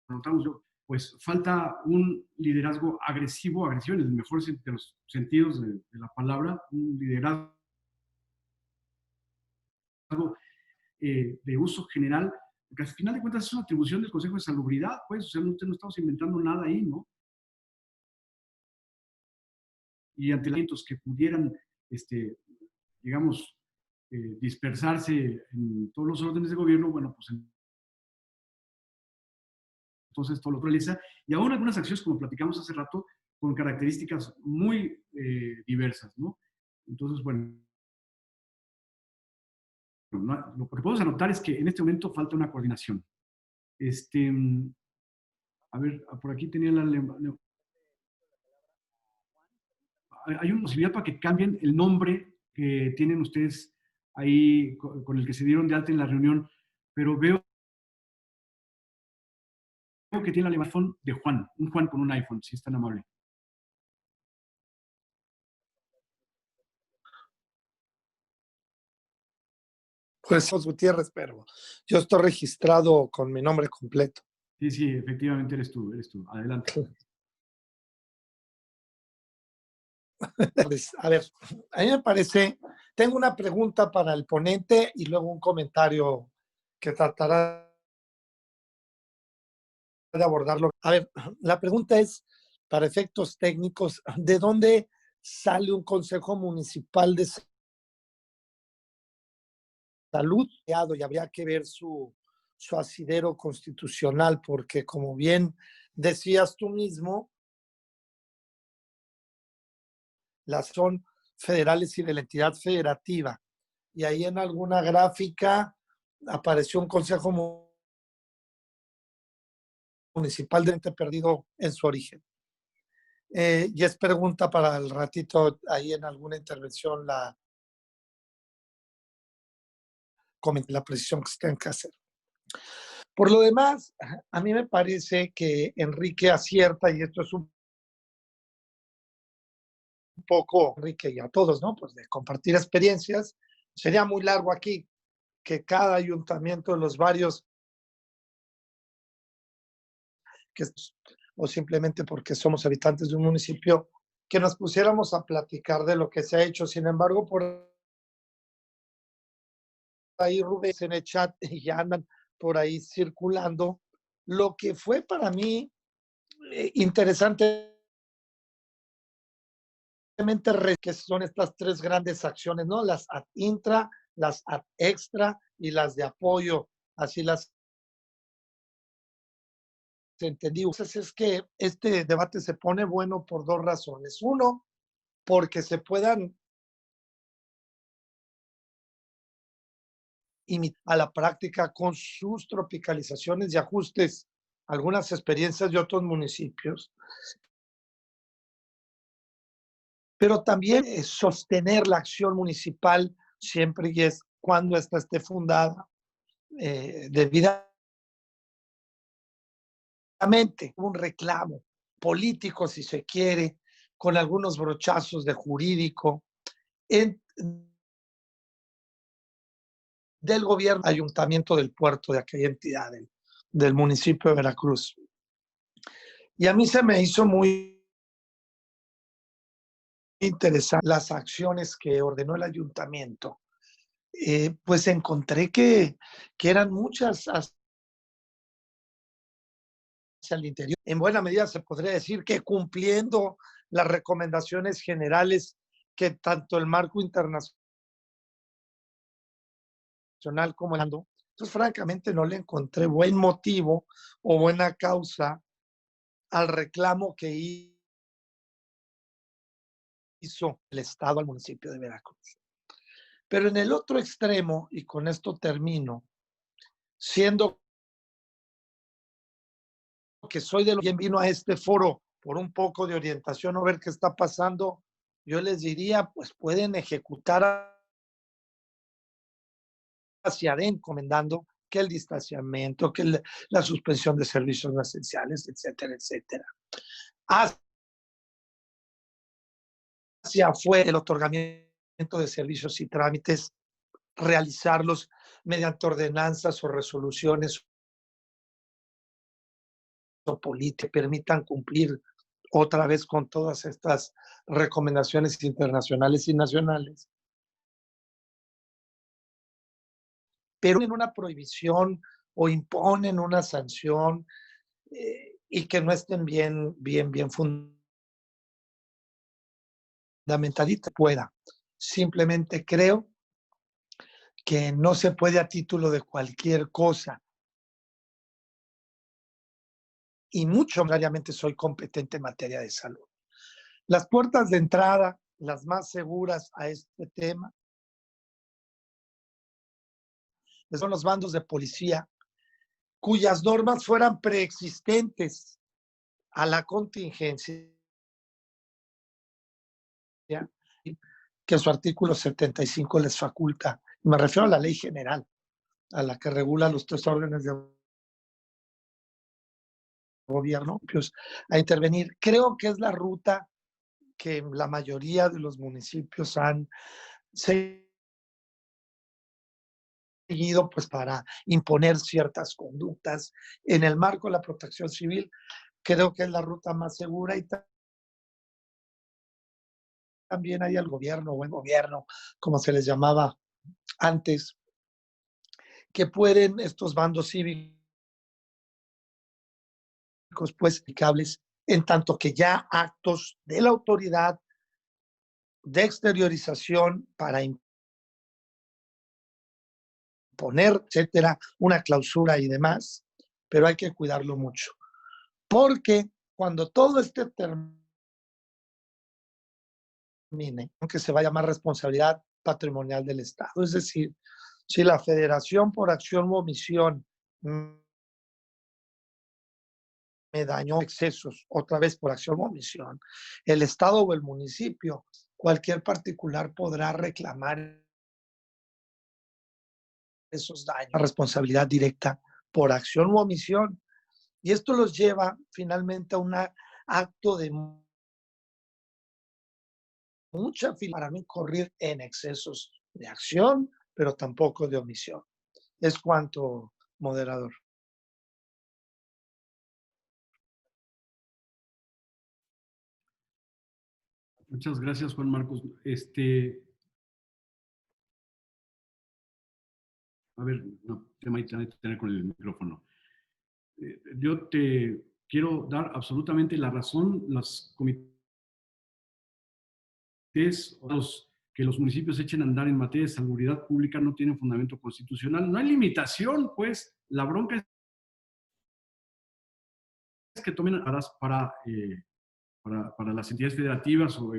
notamos yo, pues falta un liderazgo agresivo en el mejor de los sentidos de la palabra, un liderazgo de uso general, porque al final de cuentas es una atribución del Consejo de Salubridad, pues, o sea, no estamos inventando nada ahí, ¿no? y ante los que pudieran, digamos, dispersarse en todos los órdenes de gobierno, bueno, pues entonces todo lo realiza. Y aún algunas acciones, como platicamos hace rato, con características muy diversas, ¿no? Entonces, bueno, lo que podemos anotar es que en este momento falta una coordinación. A ver, por aquí tenía hay una posibilidad para que cambien el nombre que tienen ustedes ahí con el que se dieron de alta en la reunión, pero veo que tiene el iPhone de Juan, un Juan con un iPhone, si es tan amable. Pues Gutiérrez, pero yo estoy registrado con mi nombre completo. Sí, sí, efectivamente eres tú, eres tú. Adelante. A ver, a mí me parece, tengo una pregunta para el ponente y luego un comentario que tratará de abordarlo. A ver, la pregunta es, para efectos técnicos, ¿de dónde sale un Consejo Municipal de Salud? Y habría que ver su asidero constitucional, porque como bien decías tú mismo, las son federales y de la entidad federativa. Y ahí en alguna gráfica apareció un consejo municipal de ente perdido en su origen. Y es pregunta para el ratito ahí en alguna intervención la precisión que se tenga que hacer. Por lo demás, a mí me parece que Enrique acierta, y esto es un poco, Enrique, y a todos, ¿no? Pues de compartir experiencias. Sería muy largo aquí que cada ayuntamiento de los varios, o simplemente porque somos habitantes de un municipio, que nos pusiéramos a platicar de lo que se ha hecho. Sin embargo, por ahí Rubén en el chat y ya andan por ahí circulando. Lo que fue para mí interesante, que son estas tres grandes acciones, ¿no? Las ad intra, las ad extra y las de apoyo, así las entendí. Entonces es que este debate se pone bueno por dos razones. Uno, porque se puedan imitar a la práctica con sus tropicalizaciones y ajustes algunas experiencias de otros municipios, pero también sostener la acción municipal siempre y es cuando ésta esté fundada debidamente. Un reclamo político, si se quiere, con algunos brochazos de jurídico del gobierno, ayuntamiento del puerto de aquella entidad del municipio de Veracruz. Y a mí se me hizo muy interesante las acciones que ordenó el ayuntamiento. Pues encontré que eran muchas hacia el interior. En buena medida se podría decir que cumpliendo las recomendaciones generales que tanto el marco internacional como el ando. Entonces, francamente, no le encontré buen motivo o buena causa al reclamo que hizo el Estado al municipio de Veracruz. Pero en el otro extremo, y con esto termino, siendo que soy de los que vino a este foro por un poco de orientación o ver qué está pasando, yo les diría, pues pueden ejecutar hacia adentro, encomendando que el distanciamiento, que la suspensión de servicios no esenciales, etcétera, etcétera. Hacia afuera, el otorgamiento de servicios y trámites, realizarlos mediante ordenanzas o resoluciones o políticas que permitan cumplir otra vez con todas estas recomendaciones internacionales y nacionales. Pero en una prohibición o imponen una sanción y que no estén bien fundamentalista pueda. Simplemente creo que no se puede a título de cualquier cosa. Y mucho necesariamente soy competente en materia de salud. Las puertas de entrada, las más seguras a este tema, son los bandos de policía, cuyas normas fueran preexistentes a la contingencia, que su artículo 75 les faculta. Me refiero a la ley general, a la que regula los 3 órdenes de gobierno, pues, a intervenir. Creo que es la ruta que la mayoría de los municipios han seguido, pues, para imponer ciertas conductas en el marco de la protección civil. Creo que es la ruta más segura y también hay el gobierno, buen gobierno, como se les llamaba antes, que pueden estos bandos cívicos, pues, aplicables, en tanto que ya actos de la autoridad de exteriorización para imponer, etcétera, una clausura y demás, pero hay que cuidarlo mucho. Porque cuando todo este termine, aunque se va a llamar responsabilidad patrimonial del Estado, es decir, si la federación por acción u omisión me dañó excesos, otra vez por acción o omisión, el Estado o el municipio, cualquier particular podrá reclamar esos daños, la responsabilidad directa por acción u omisión. Y esto los lleva finalmente a un acto de mucha para no incurrir en excesos de acción, pero tampoco de omisión. Es cuanto, moderador. Muchas gracias, Juan Marcos. A ver, no, tema ahí tener con el micrófono. Yo te quiero dar absolutamente la razón. Los comités que los municipios echen a andar en materia de salubridad pública no tienen fundamento constitucional. No hay limitación, pues. La bronca es que tomen para las entidades federativas o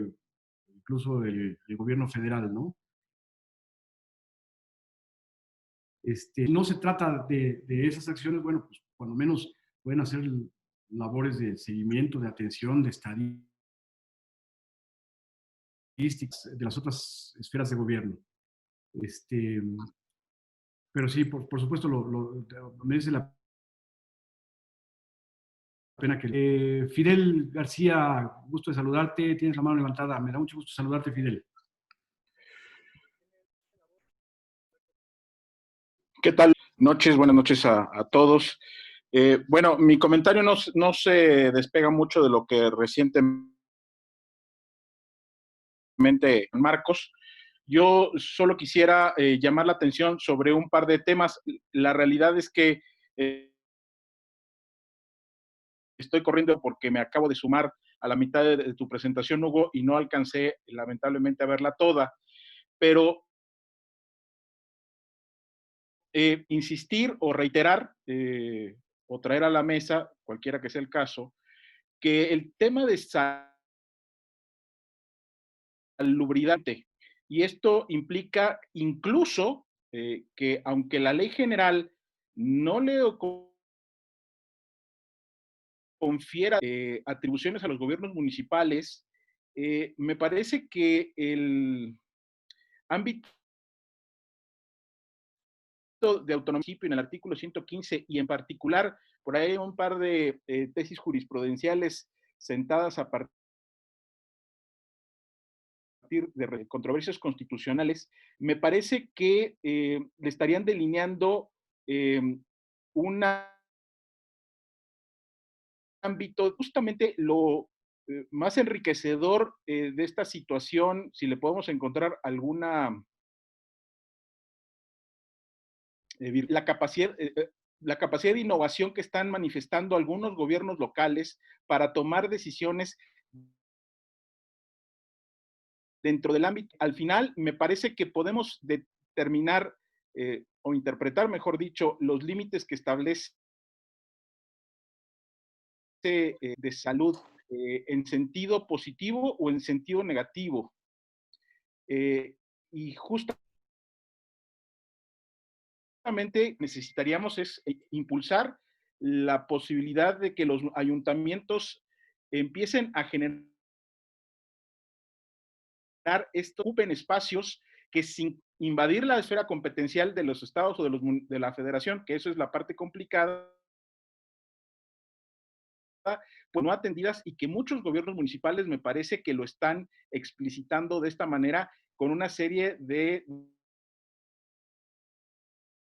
incluso el gobierno federal, ¿no? No se trata de esas acciones, bueno, pues cuando menos pueden hacer labores de seguimiento, de atención, de estadísticas de las otras esferas de gobierno. Pero sí, por supuesto, merece la pena que... Fidel García, gusto de saludarte, tienes la mano levantada, me da mucho gusto saludarte, Fidel. ¿Qué tal? Buenas noches a todos. Bueno, mi comentario no se despega mucho de lo que recientemente Marcos. Yo solo quisiera llamar la atención sobre un par de temas. La realidad es que estoy corriendo porque me acabo de sumar a la mitad de tu presentación, Hugo, y no alcancé lamentablemente a verla toda, pero insistir o reiterar o traer a la mesa, cualquiera que sea el caso, que el tema de salubridad, y esto implica incluso que aunque la ley general no le confiera atribuciones a los gobiernos municipales, me parece que el ámbito de autonomía en el artículo 115 y en particular por ahí hay un par de tesis jurisprudenciales sentadas a partir de controversias constitucionales, me parece que le estarían delineando un ámbito, justamente lo más enriquecedor de esta situación, si le podemos encontrar alguna la capacidad de innovación que están manifestando algunos gobiernos locales para tomar decisiones dentro del ámbito. Al final, me parece que podemos determinar o interpretar, mejor dicho, los límites que establece de salud en sentido positivo o en sentido negativo. Y justamente necesitaríamos es impulsar la posibilidad de que los ayuntamientos empiecen a generar esto, ocupen espacios que sin invadir la esfera competencial de los estados o de la federación, que eso es la parte complicada, pues no atendidas, y que muchos gobiernos municipales me parece que lo están explicitando de esta manera con una serie de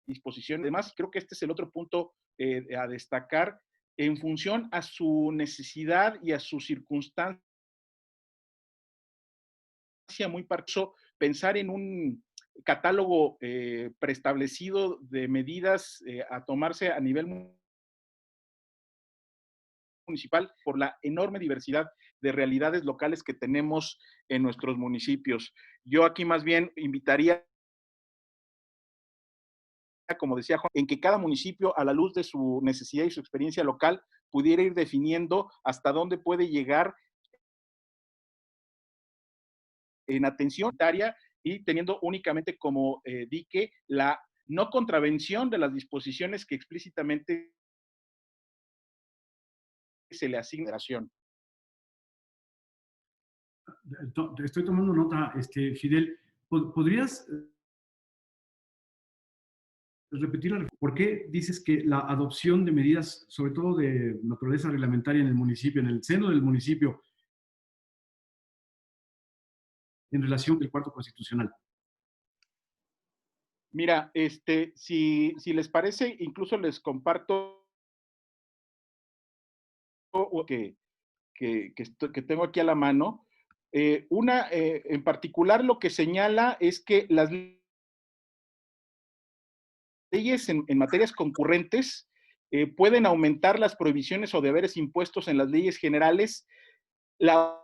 disposiciones. Además, creo que este es el otro punto a destacar en función a su necesidad y a su circunstancia muy particular, pensar en un catálogo preestablecido de medidas a tomarse a nivel municipal por la enorme diversidad de realidades locales que tenemos en nuestros municipios. Yo aquí más bien invitaría, como decía Juan, en que cada municipio, a la luz de su necesidad y su experiencia local, pudiera ir definiendo hasta dónde puede llegar en atención sanitaria y teniendo únicamente como dique la no contravención de las disposiciones que explícitamente se le asigna. Estoy tomando nota, Fidel. ¿Podrías repetir por qué dices que la adopción de medidas, sobre todo de naturaleza reglamentaria en el municipio, en el seno del municipio, en relación del cuarto constitucional? Mira, si les parece, incluso les comparto que tengo aquí a la mano. En particular, lo que señala es que las leyes en materias concurrentes pueden aumentar las prohibiciones o deberes impuestos en las leyes generales. La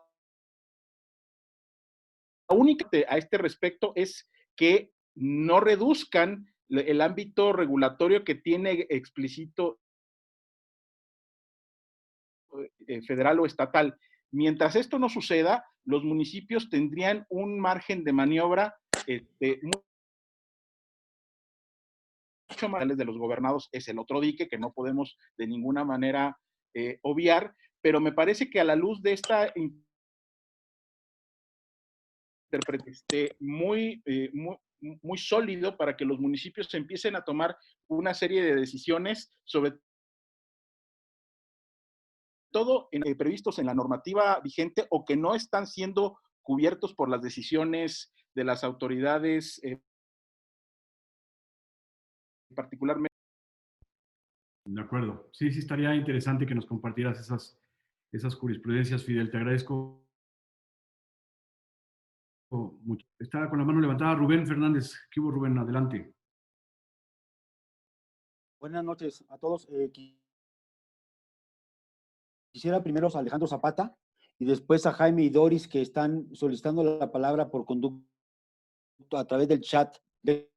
única a este respecto es que no reduzcan el ámbito regulatorio que tiene explícito federal o estatal. Mientras esto no suceda, los municipios tendrían un margen de maniobra mucho más de los gobernados. Es el otro dique que no podemos de ninguna manera obviar, pero me parece que a la luz de esta muy sólido para que los municipios empiecen a tomar una serie de decisiones, sobre todo previstos en la normativa vigente o que no están siendo cubiertos por las decisiones de las autoridades, particularmente. De acuerdo. Sí, estaría interesante que nos compartieras esas jurisprudencias, Fidel. Te agradezco mucho. Está con la mano levantada Rubén Fernández. ¿Qué hubo, Rubén? Adelante. Buenas noches a todos. Quisiera primero a Alejandro Zapata y después a Jaime y Doris, que están solicitando la palabra por conducto a través del chat del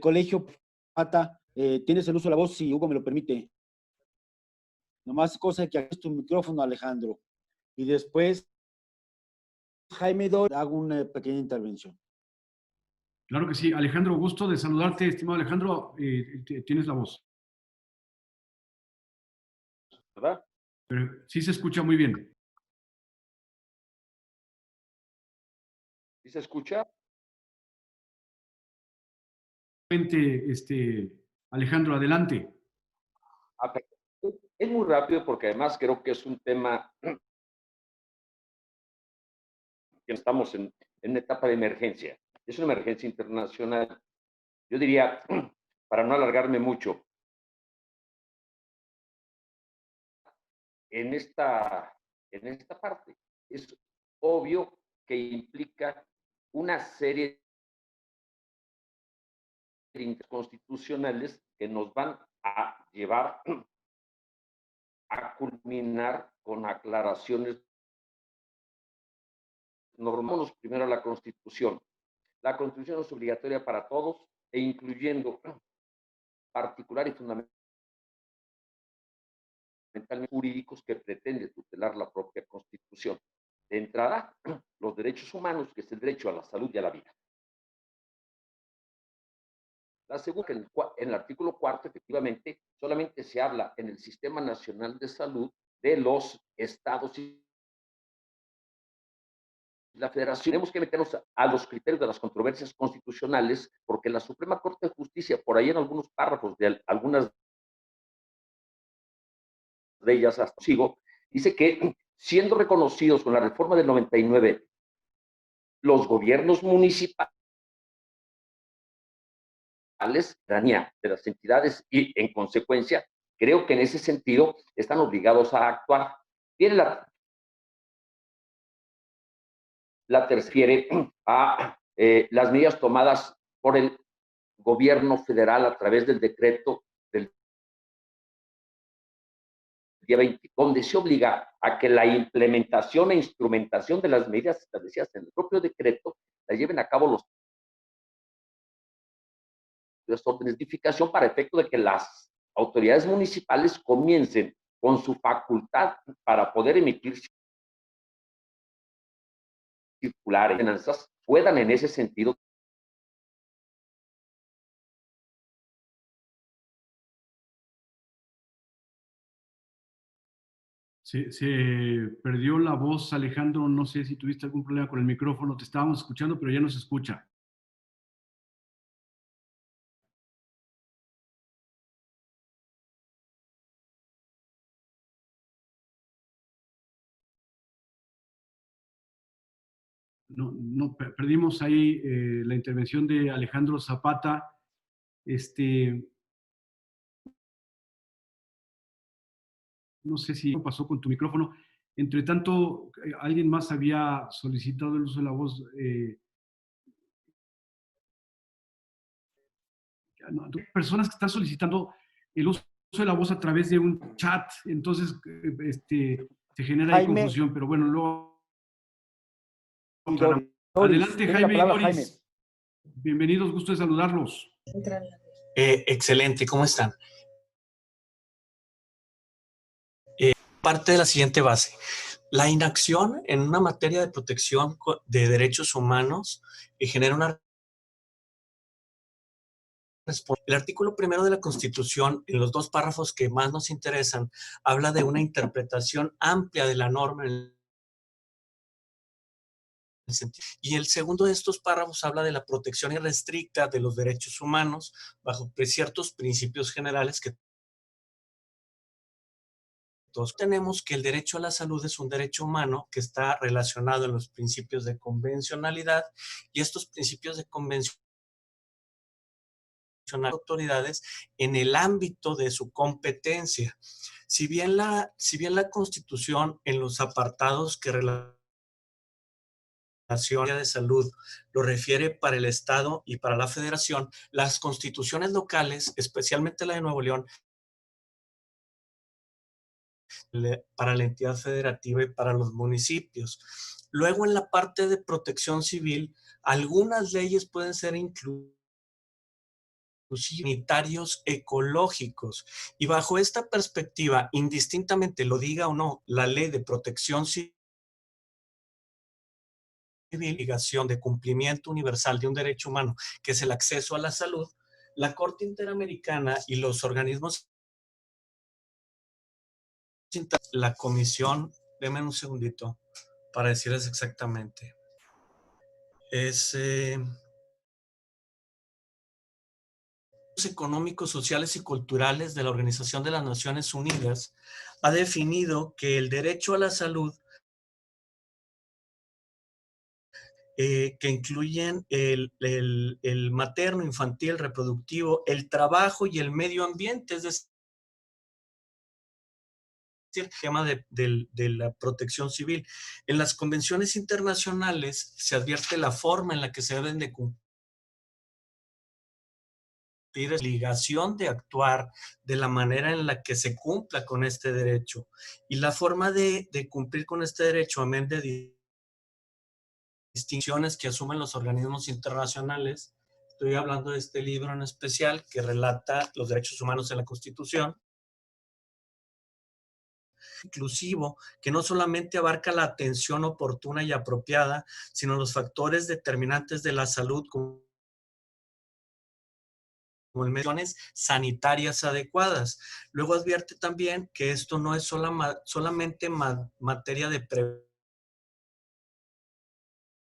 colegio. Zapata, tienes el uso de la voz, si Hugo me lo permite. Nomás cosa que aquí es tu micrófono, Alejandro. Y después, Jaime y Doris, hago una pequeña intervención. Claro que sí. Alejandro, gusto de saludarte, estimado Alejandro. Tienes la voz. ¿Verdad? Pero sí se escucha muy bien. ¿Sí se escucha? Alejandro, adelante. Es muy rápido porque además creo que es un tema que estamos en una etapa de emergencia. Es una emergencia internacional. Yo diría, para no alargarme mucho, en esta parte es obvio que implica una serie de constitucionales que nos van a llevar a culminar con aclaraciones Normémonos primero la Constitución. La Constitución es obligatoria para todos e incluyendo particular y fundamentalmente jurídicos que pretenden tutelar la propia Constitución. De entrada, los derechos humanos, que es el derecho a la salud y a la vida. La segunda, que en el artículo 4, efectivamente, solamente se habla en el Sistema Nacional de Salud de los estados y la Federación. Tenemos que meternos a los criterios de las controversias constitucionales, porque la Suprema Corte de Justicia, por ahí en algunos párrafos de algunas de ellas, hasta sigo, dice que siendo reconocidos con la reforma del 99 los gobiernos municipales, de las entidades y en consecuencia, creo que en ese sentido están obligados a actuar. Tiene la tercera a las medidas tomadas por el gobierno federal a través del decreto del día 20, donde se obliga a que la implementación e instrumentación de las medidas establecidas en el propio decreto las lleven a cabo los órdenes de edificación para efecto de que las autoridades municipales comiencen con su facultad para poder emitir circulares, finanzas, puedan en ese sentido Se perdió la voz, Alejandro. No sé si tuviste algún problema con el micrófono. Te estábamos escuchando, pero ya no se escucha. Perdimos ahí la intervención de Alejandro Zapata. No sé si pasó con tu micrófono. Entre tanto, alguien más había solicitado el uso de la voz. Personas que están solicitando el uso de la voz a través de un chat, entonces se genera ahí confusión, pero bueno, luego... Adelante, Jaime y Doris. Bienvenidos, gusto de saludarlos. Excelente, ¿cómo están? Parte de la siguiente base. La inacción en una materia de protección de derechos humanos genera una... El artículo 1 de la Constitución, en los 2 párrafos que más nos interesan, habla de una interpretación amplia de la norma. Y el segundo de estos párrafos habla de la protección irrestricta de los derechos humanos bajo ciertos principios generales que todos tenemos, que el derecho a la salud es un derecho humano que está relacionado en los principios de convencionalidad, y estos principios de convencionalidad autoridades en el ámbito de su competencia. Si bien la Constitución en los apartados que relacionan de salud lo refiere para el Estado y para la Federación, las constituciones locales, especialmente la de Nuevo León, para la entidad federativa y para los municipios. Luego, en la parte de protección civil, algunas leyes pueden ser incluidas sanitarios ecológicos, y bajo esta perspectiva, indistintamente lo diga o no la ley de protección civil, obligación de cumplimiento universal de un derecho humano, que es el acceso a la salud, la Corte Interamericana y los organismos, la comisión, denme un segundito para decirles exactamente, es económicos, sociales y culturales de la Organización de las Naciones Unidas, ha definido que el derecho a la salud, que incluyen el materno, infantil, reproductivo, el trabajo y el medio ambiente, es decir, el tema de la protección civil. En las convenciones internacionales se advierte la forma en la que se deben de cumplir, la obligación de actuar de la manera en la que se cumpla con este derecho. Y la forma de cumplir con este derecho, amén de distinciones que asumen los organismos internacionales. Estoy hablando de este libro en especial que relata los derechos humanos en la Constitución. Inclusivo, que no solamente abarca la atención oportuna y apropiada, sino los factores determinantes de la salud, como medidas sanitarias adecuadas. Luego advierte también que esto no es solamente materia de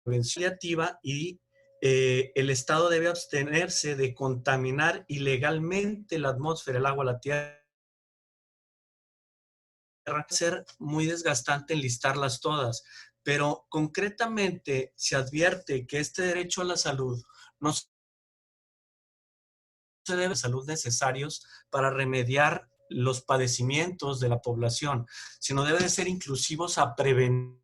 prevención y el Estado debe abstenerse de contaminar ilegalmente la atmósfera, el agua, la tierra. Ser muy desgastante enlistarlas todas, pero concretamente se advierte que este derecho a la salud no se debe de salud necesarios para remediar los padecimientos de la población, sino debe de ser inclusivos a prevenir,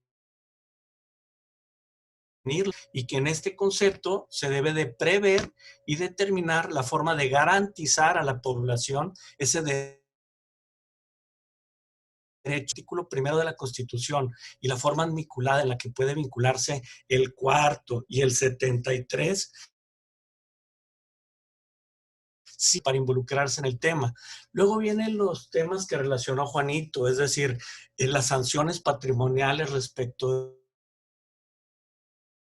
y que en este concepto se debe de prever y determinar la forma de garantizar a la población ese derecho. Artículo primero de la Constitución y la forma vinculada en la que puede vincularse el cuarto y el 73, sí, para involucrarse en el tema. Luego vienen los temas que relacionó Juanito, es decir, las sanciones patrimoniales respecto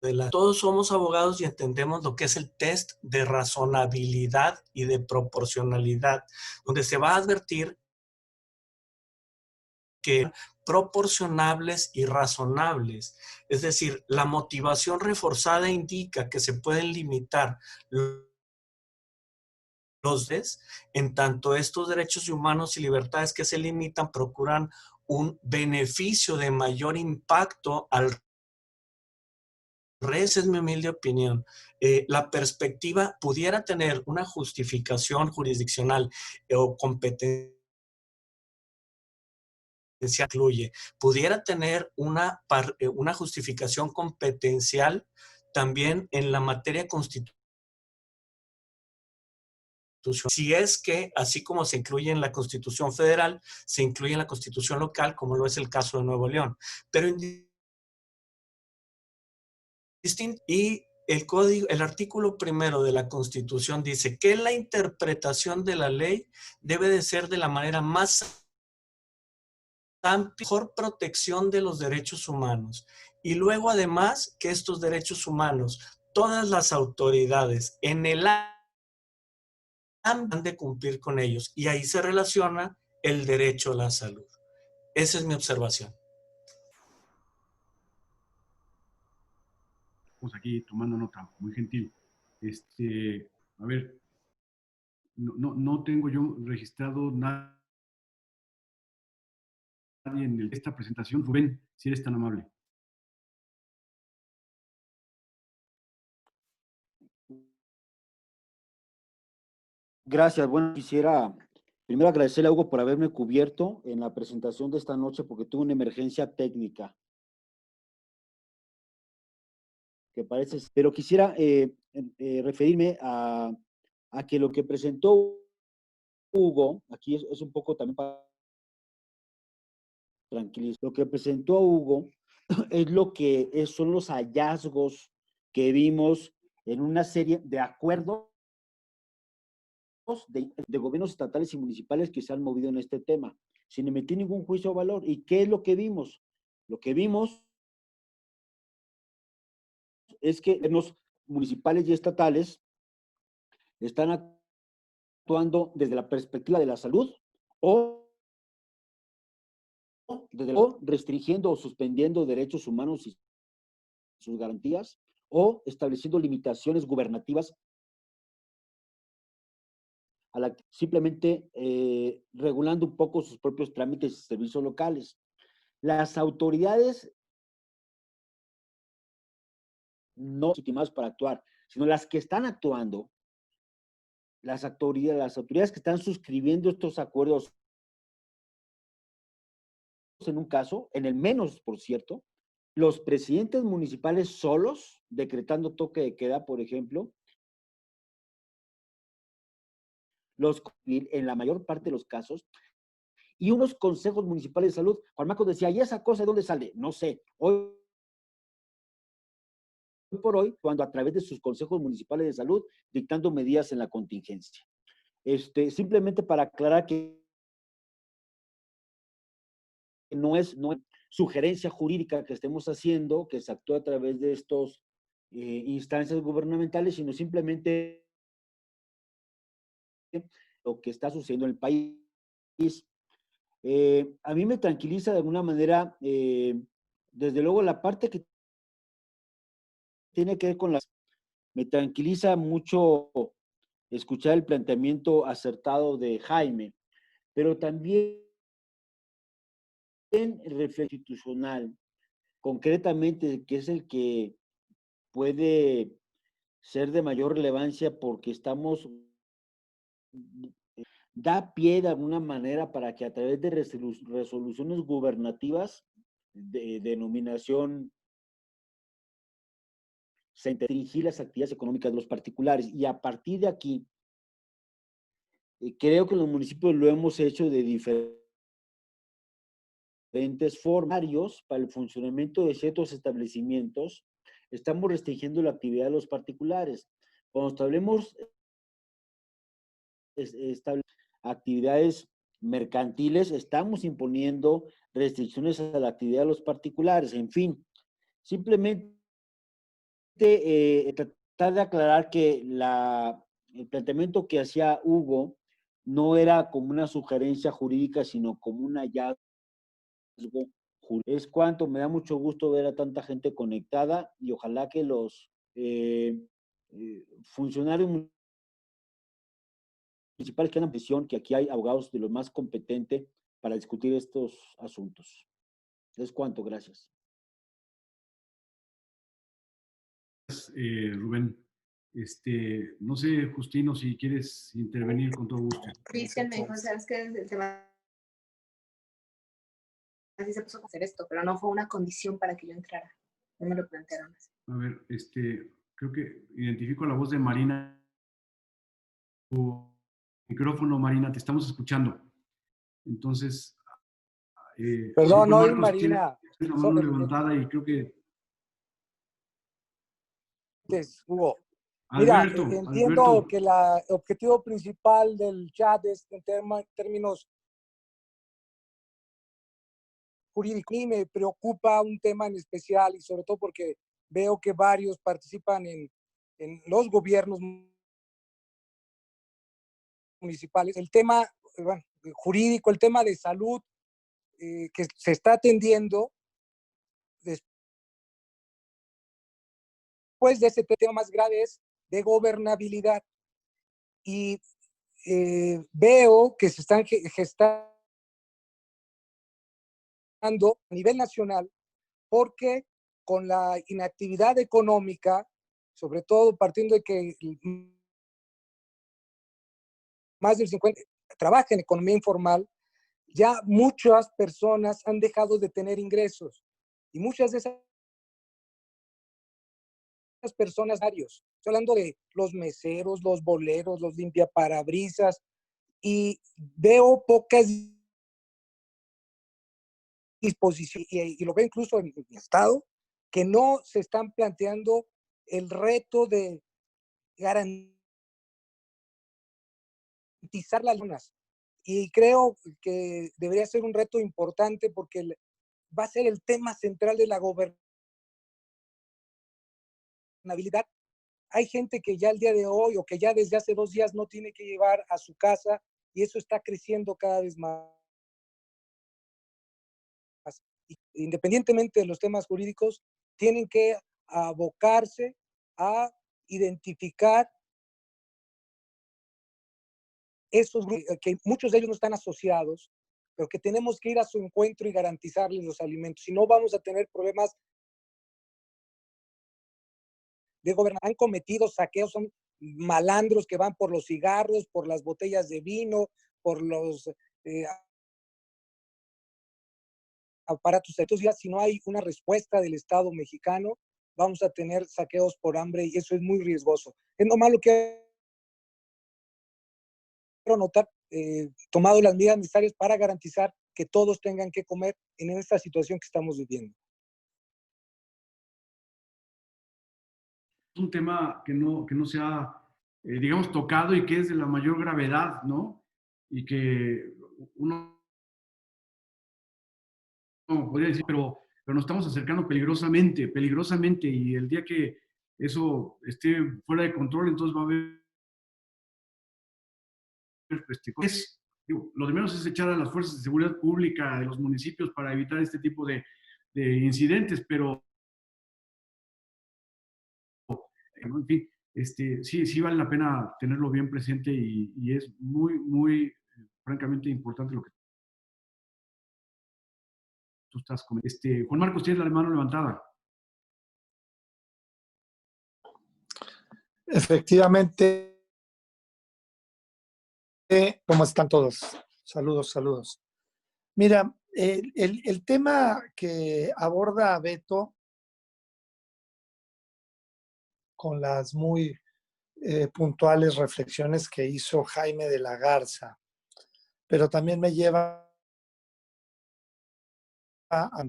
de la... Todos somos abogados y entendemos lo que es el test de razonabilidad y de proporcionalidad, donde se va a advertir que proporcionables y razonables. Es decir, la motivación reforzada indica que se pueden limitar los derechos, en tanto estos derechos humanos y libertades que se limitan procuran un beneficio de mayor impacto al resto. Es mi humilde opinión. La perspectiva pudiera tener una justificación jurisdiccional o competencia incluye, pudiera tener una justificación competencial también en la materia constitucional. Si es que, así como se incluye en la Constitución Federal, se incluye en la Constitución local, como lo es el caso de Nuevo León. Pero y el artículo primero de la Constitución dice que la interpretación de la ley debe de ser de la manera más mejor protección de los derechos humanos. Y luego, además, que estos derechos humanos, todas las autoridades en el han de cumplir con ellos. Y ahí se relaciona el derecho a la salud. Esa es mi observación. Estamos aquí tomando nota, muy gentil. A ver, no tengo yo registrado nada en esta presentación. Rubén, si eres tan amable. Gracias. Bueno, quisiera primero agradecerle a Hugo por haberme cubierto en la presentación de esta noche porque tuve una emergencia técnica. Que parece, pero quisiera referirme a que lo que presentó Hugo, aquí es un poco también para tranquilizar, lo que presentó Hugo es lo que son los hallazgos que vimos en una serie de acuerdos de gobiernos estatales y municipales que se han movido en este tema, sin emitir ningún juicio o valor. ¿Y qué es lo que vimos? Lo que vimos es que los municipales y estatales están actuando desde la perspectiva de la salud o restringiendo o suspendiendo derechos humanos y sus garantías o estableciendo limitaciones gubernativas a la simplemente regulando un poco sus propios trámites y servicios locales. Las autoridades no legitimadas para actuar, sino las que están actuando, las autoridades que están suscribiendo estos acuerdos, en un caso, en el menos, por cierto, los presidentes municipales solos, decretando toque de queda, por ejemplo, en la mayor parte de los casos, y unos consejos municipales de salud. Juan Marcos decía, ¿y esa cosa de dónde sale? No sé. Hoy por hoy, cuando a través de sus consejos municipales de salud, dictando medidas en la contingencia. Simplemente para aclarar que no es sugerencia jurídica que estemos haciendo, que se actúa a través de estos instancias gubernamentales, sino simplemente lo que está sucediendo en el país. A mí me tranquiliza de alguna manera, desde luego, la parte que tiene que ver con las... Me tranquiliza mucho escuchar el planteamiento acertado de Jaime, pero también el reflejo institucional, concretamente, que es el que puede ser de mayor relevancia porque estamos, da pie de alguna manera para que a través de resoluciones gubernativas de denominación se dirigir las actividades económicas de los particulares. Y a partir de aquí, creo que en los municipios lo hemos hecho de diferentes formarios para el funcionamiento de ciertos establecimientos. Estamos restringiendo la actividad de los particulares. Cuando establecemos actividades mercantiles, estamos imponiendo restricciones a la actividad de los particulares. En fin, simplemente tratar de aclarar que el planteamiento que hacía Hugo no era como una sugerencia jurídica, sino como un hallazgo. Es cuanto, me da mucho gusto ver a tanta gente conectada y ojalá que los funcionarios municipales que hagan presión, que aquí hay abogados de los más competentes para discutir estos asuntos. Es cuanto, gracias. Rubén. No sé, Justino, si quieres intervenir con todo gusto. Cristian me dijo, ¿sabes qué? El tema así se puso a hacer esto, pero no fue una condición para que yo entrara. No me lo plantearon así. A ver, creo que identifico la voz de Marina. Tu micrófono, Marina, te estamos escuchando. Entonces, perdón, no, Marcos Marina. tiene la mano levantada y creo que... Hugo. Mira, Alberto, entiendo Alberto. que el objetivo principal del chat es en términos jurídicos. Y me preocupa un tema en especial y sobre todo porque veo que varios participan en los gobiernos municipales. El tema jurídico, el tema de salud que se está atendiendo después de ese tema más grave es de gobernabilidad. Y veo que se están gestando a nivel nacional porque con la inactividad económica, sobre todo partiendo de que más del 50% trabaja en economía informal, ya muchas personas han dejado de tener ingresos y muchas de esas personas, estoy hablando de los meseros, los boleros, los limpiaparabrisas, y veo pocas disposiciones, y lo veo incluso en mi estado, que no se están planteando el reto de garantizar las zonas. Y creo que debería ser un reto importante porque va a ser el tema central de la gobernabilidad. Hay gente que ya el día de hoy o que ya desde hace 2 días no tiene que llevar a su casa y eso está creciendo cada vez más. Independientemente de los temas jurídicos, tienen que abocarse a identificar esos grupos, que muchos de ellos no están asociados, pero que tenemos que ir a su encuentro y garantizarles los alimentos. Si no, vamos a tener problemas de gobernación. Han cometido saqueos, son malandros que van por los cigarros, por las botellas de vino, por los aparatos. Entonces, ya si no hay una respuesta del Estado mexicano, vamos a tener saqueos por hambre y eso es muy riesgoso. Es lo malo que quiero notar, tomado las medidas necesarias para garantizar que todos tengan que comer en esta situación que estamos viviendo. un tema que no se ha, digamos, tocado y que es de la mayor gravedad, ¿no? Y que uno podría decir, pero nos estamos acercando peligrosamente, peligrosamente, y el día que eso esté fuera de control, entonces va a haber digo, lo de menos es echar a las fuerzas de seguridad pública de los municipios para evitar este tipo de incidentes, pero en fin, sí vale la pena tenerlo bien presente y es muy, francamente importante lo que tú estás comentando. Juan Marcos, tienes la mano levantada. Efectivamente, ¿cómo están todos? Saludos, saludos. Mira, el tema que aborda Beto con las muy puntuales reflexiones que hizo Jaime de la Garza, pero también me lleva a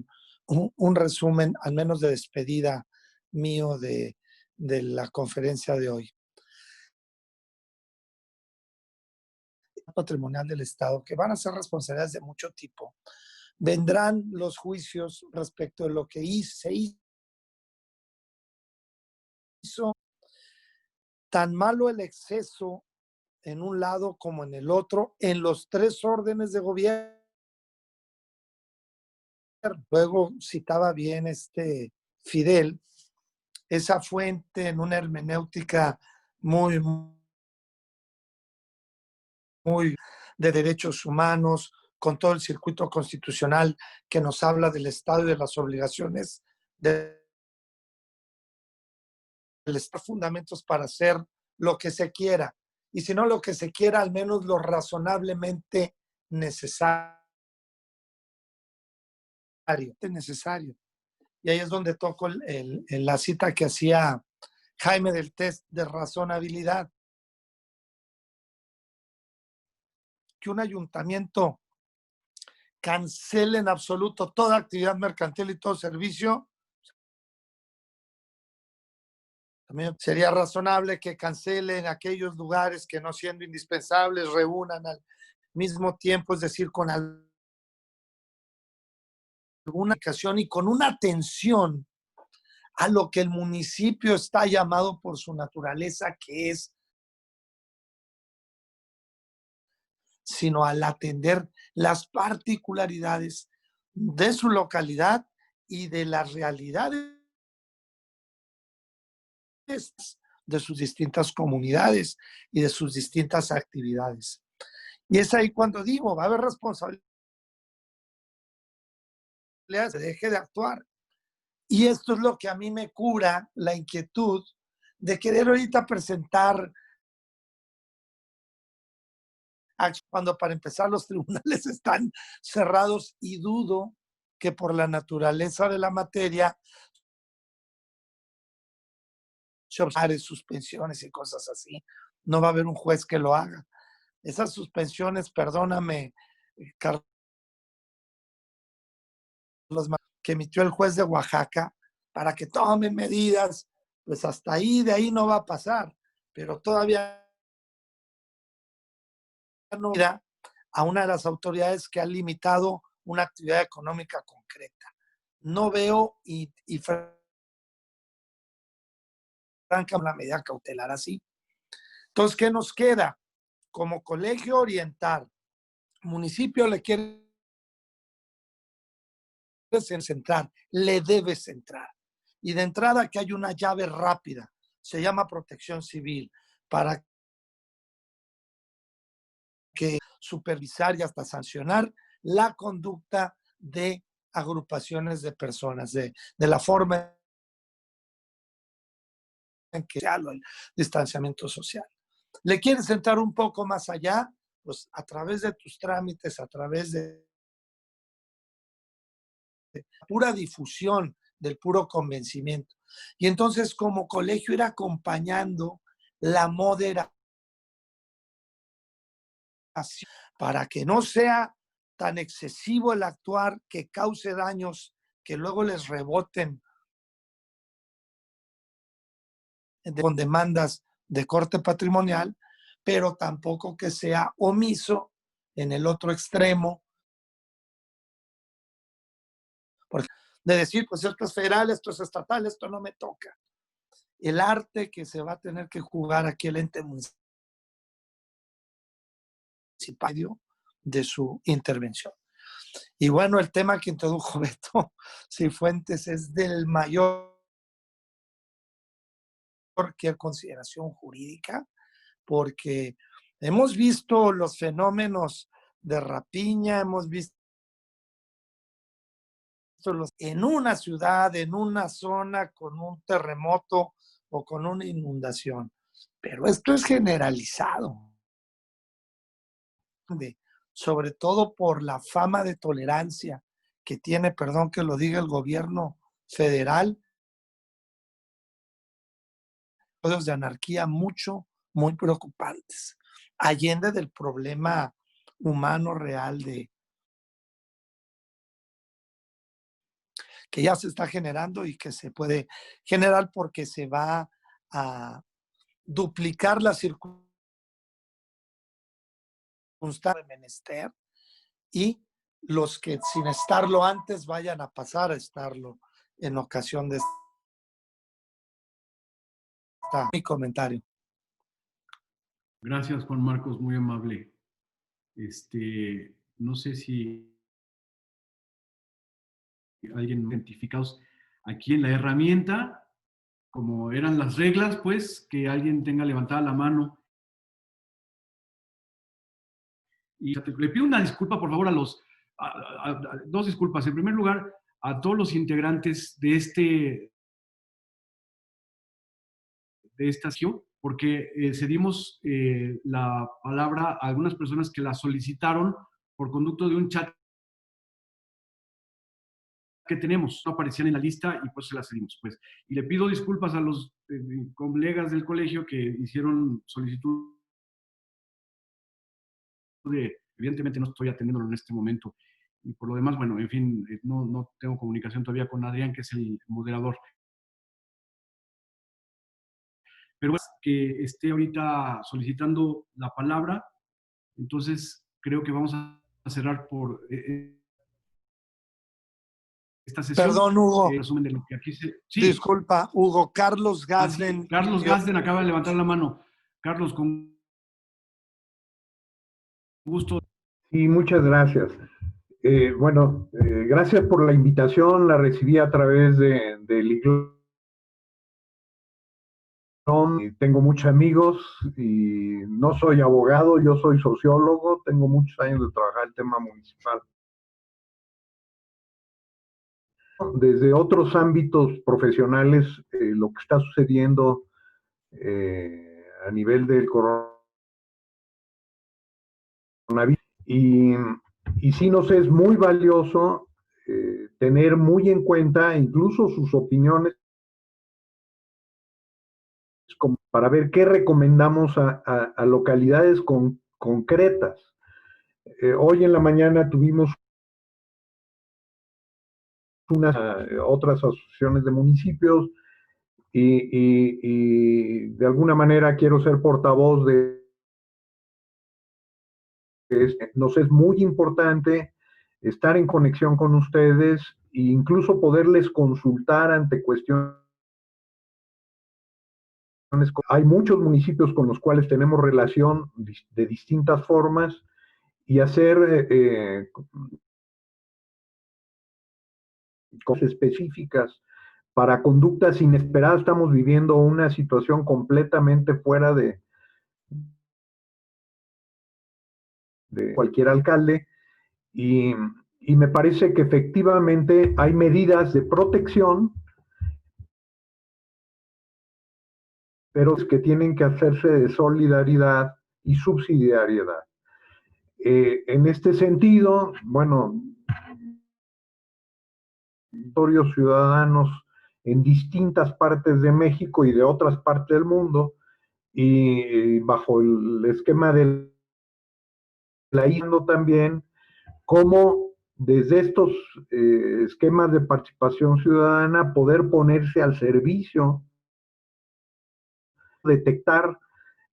un resumen, al menos de despedida mío de la conferencia de hoy. Patrimonial del Estado, que van a ser responsabilidades de mucho tipo. Vendrán los juicios respecto de lo que se hizo. Tan malo el exceso en un lado como en el otro, en los tres órdenes de gobierno. Luego citaba bien Fidel, esa fuente en una hermenéutica muy de derechos humanos, con todo el circuito constitucional que nos habla del Estado y de las obligaciones del Estado, fundamentos para hacer lo que se quiera. Y si no lo que se quiera, al menos lo razonablemente necesario. Y ahí es donde toco la cita que hacía Jaime del test de razonabilidad. Que un ayuntamiento cancele en absoluto toda actividad mercantil y todo servicio, también sería razonable que cancelen aquellos lugares que, no siendo indispensables, reúnan al mismo tiempo, es decir, con alguna ocasión y con una atención a lo que el municipio está llamado por su naturaleza, que es, sino al atender las particularidades de su localidad y de las realidades de sus distintas comunidades y de sus distintas actividades. Y es ahí cuando digo, va a haber responsabilidad, se deje de actuar. Y esto es lo que a mí me cura la inquietud de querer ahorita presentar, cuando para empezar los tribunales están cerrados, y dudo que por la naturaleza de la materia suspensiones y cosas así, no va a haber un juez que lo haga. Esas suspensiones, perdóname, Carlos, que emitió el juez de Oaxaca para que tomen medidas, pues hasta ahí, de ahí no va a pasar, pero todavía no irá a una de las autoridades que ha limitado una actividad económica concreta. No veo y franca la medida cautelar así. Entonces, ¿qué nos queda? Como colegio orientar, municipio le quiere centrar, le debe centrar. Y de entrada que hay una llave rápida, se llama protección civil, para que supervisar y hasta sancionar la conducta de agrupaciones de personas, de la forma en que el distanciamiento social. ¿Le quieres entrar un poco más allá? Pues a través de tus trámites, a través de pura difusión, del puro convencimiento. Y entonces como colegio ir acompañando la moderación para que no sea tan excesivo el actuar que cause daños que luego les reboten con demandas de corte patrimonial, pero tampoco que sea omiso en el otro extremo, porque de decir, pues esto es federal, esto es estatal, esto no me toca. El arte que se va a tener que jugar aquí el ente municipal de su intervención. Y bueno, el tema que introdujo Beto Cifuentes es del mayor que consideración jurídica, porque hemos visto los fenómenos de rapiña, hemos visto en una ciudad, en una zona, con un terremoto o con una inundación. Pero esto es generalizado, sobre todo por la fama de tolerancia que tiene, perdón que lo diga, el gobierno federal, de anarquía muy preocupantes, allende del problema humano real que ya se está generando y que se puede generar porque se va a duplicar la circunstancia de menester y los que sin estarlo antes vayan a pasar a estarlo en ocasión de mi comentario. Gracias, Juan Marcos, muy amable. No sé si alguien identificados aquí en la herramienta, como eran las reglas, pues, que alguien tenga levantada la mano. Y le pido una disculpa, por favor, dos disculpas. En primer lugar, a todos los integrantes de esta sesión, porque cedimos la palabra a algunas personas que la solicitaron por conducto de un chat que tenemos, no aparecían en la lista y pues se las cedimos. Pues. Y le pido disculpas a los colegas del colegio que hicieron solicitud evidentemente no estoy atendiéndolo en este momento. Y por lo demás, bueno, en fin, no tengo comunicación todavía con Adrián, que es el moderador. Pero es que esté ahorita solicitando la palabra, entonces creo que vamos a cerrar por esta sesión. Perdón, Hugo. Resumen de lo que aquí sí. Disculpa, Hugo. Carlos Gazden. Sí, Carlos Gazden acaba de levantar la mano. Carlos, con gusto. Sí, muchas gracias. Gracias por la invitación. La recibí a través del ICLOM. Tengo muchos amigos y no soy abogado, yo soy sociólogo. Tengo muchos años de trabajar el tema municipal. Desde otros ámbitos profesionales, lo que está sucediendo a nivel del coronavirus y sí nos es muy valioso tener muy en cuenta incluso sus opiniones para ver qué recomendamos a localidades concretas. Hoy en la mañana tuvimos otras asociaciones de municipios y de alguna manera quiero ser portavoz de nos es muy importante estar en conexión con ustedes e incluso poderles consultar ante cuestiones. Hay muchos municipios con los cuales tenemos relación de distintas formas y hacer cosas específicas para conductas inesperadas. Estamos viviendo una situación completamente fuera de cualquier alcalde y me parece que efectivamente hay medidas de protección, pero es que tienen que hacerse de solidaridad y subsidiariedad. En este sentido, bueno, ciudadanos en distintas partes de México y de otras partes del mundo, y bajo el esquema de la ISO también, cómo desde estos esquemas de participación ciudadana poder ponerse al servicio detectar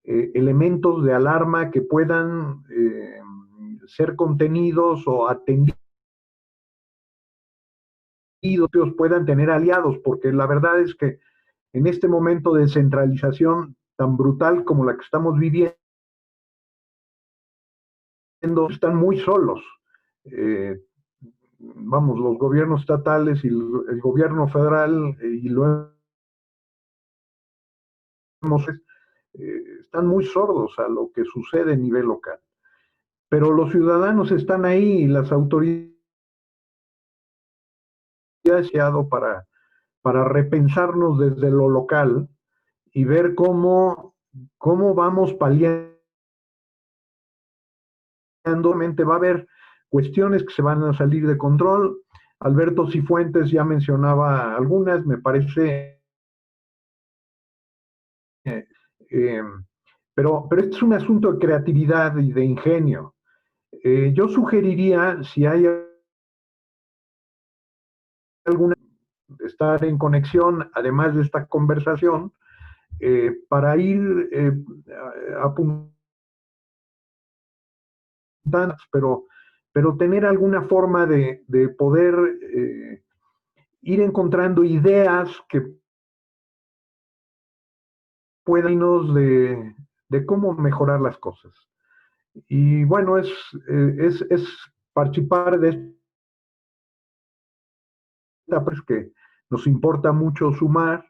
elementos de alarma que puedan ser contenidos o atendidos, puedan tener aliados, porque la verdad es que en este momento de centralización tan brutal como la que estamos viviendo, están muy solos. Vamos, los gobiernos estatales y el gobierno federal, y luego están muy sordos a lo que sucede a nivel local. Pero los ciudadanos están ahí y las autoridades para repensarnos desde lo local y ver cómo vamos paliando. Va a haber cuestiones que se van a salir de control. Alberto Cifuentes ya mencionaba algunas, me parece. Pero este es un asunto de creatividad y de ingenio. Yo sugeriría, si hay alguna, estar en conexión, además de esta conversación, para ir apuntando, pero tener alguna forma de poder ir encontrando ideas que puedan de cómo mejorar las cosas. Y bueno, es participar de esta, pues, que nos importa mucho sumar,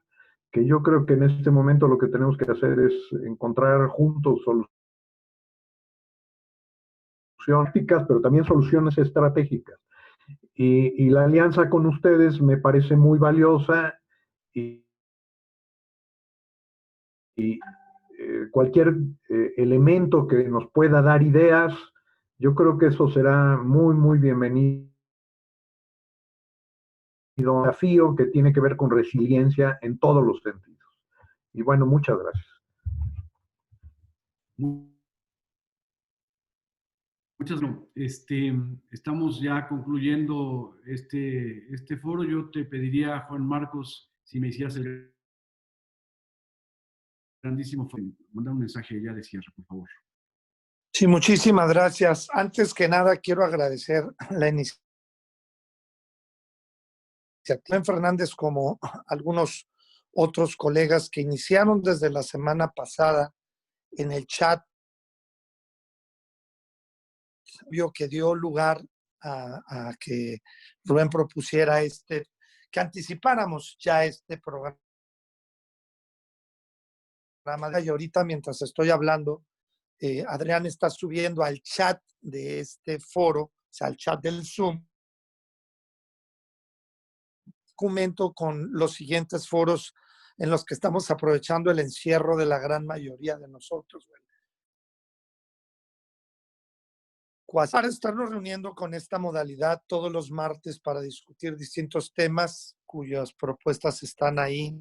que yo creo que en este momento lo que tenemos que hacer es encontrar juntos soluciones prácticas, pero también soluciones estratégicas. Y la alianza con ustedes me parece muy valiosa y cualquier elemento que nos pueda dar ideas, yo creo que eso será muy, muy bienvenido. Un desafío que tiene que ver con resiliencia en todos los sentidos. Y bueno, muchas gracias. Muchas gracias. Estamos ya concluyendo este foro. Yo te pediría, Juan Marcos, si me hicieras el grandísimo favor, mandar un mensaje ya de cierre, por favor. Sí, muchísimas gracias. Antes que nada, quiero agradecer la iniciativa Fernández, como algunos otros colegas que iniciaron desde la semana pasada en el chat, que dio lugar a que Rubén propusiera que anticipáramos ya este programa. Y ahorita, mientras estoy hablando, Adrián está subiendo al chat de este foro, o sea, al chat del Zoom, documento con los siguientes foros en los que estamos aprovechando el encierro de la gran mayoría de nosotros. Para estarnos reuniendo con esta modalidad todos los martes para discutir distintos temas cuyas propuestas están ahí.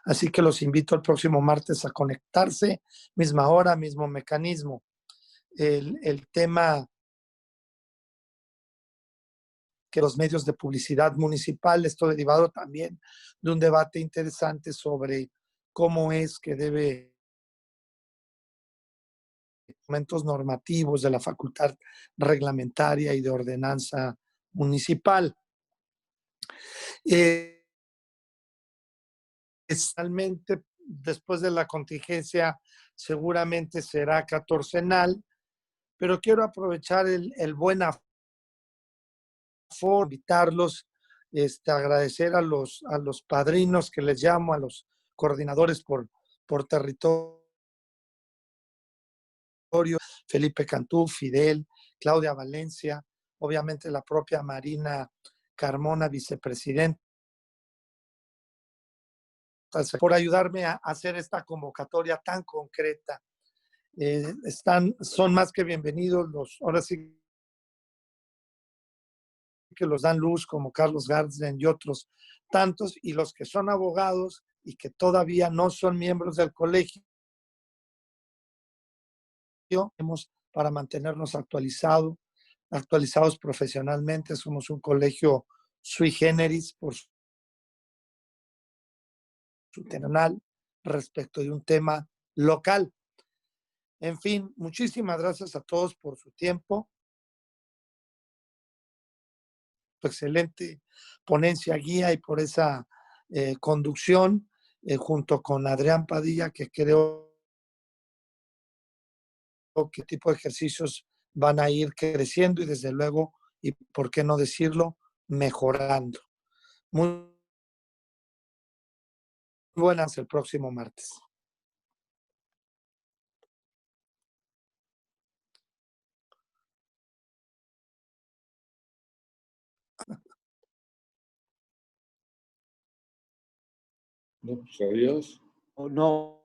Así que los invito el próximo martes a conectarse, misma hora, mismo mecanismo. El tema que los medios de publicidad municipal, esto derivado también de un debate interesante sobre cómo es que debe documentos normativos de la facultad reglamentaria y de ordenanza municipal. Finalmente, después de la contingencia, seguramente será catorcenal, pero quiero aprovechar el buen aforo, invitarlos, agradecer a los padrinos que les llamo, a los coordinadores por territorio, Felipe Cantú, Fidel, Claudia Valencia, obviamente la propia Marina Carmona, vicepresidenta, por ayudarme a hacer esta convocatoria tan concreta. Son más que bienvenidos ahora sí que los dan luz, como Carlos Garden y otros tantos, y los que son abogados y que todavía no son miembros del colegio, para mantenernos actualizados profesionalmente. Somos un colegio sui generis por internacional respecto de un tema local. En fin, muchísimas gracias a todos por su tiempo. Excelente ponencia guía y por esa conducción junto con Adrián Padilla, que creo que tipo de ejercicios van a ir creciendo y desde luego, y por qué no decirlo, mejorando. Muy buenas el próximo martes. No, pues adiós. No.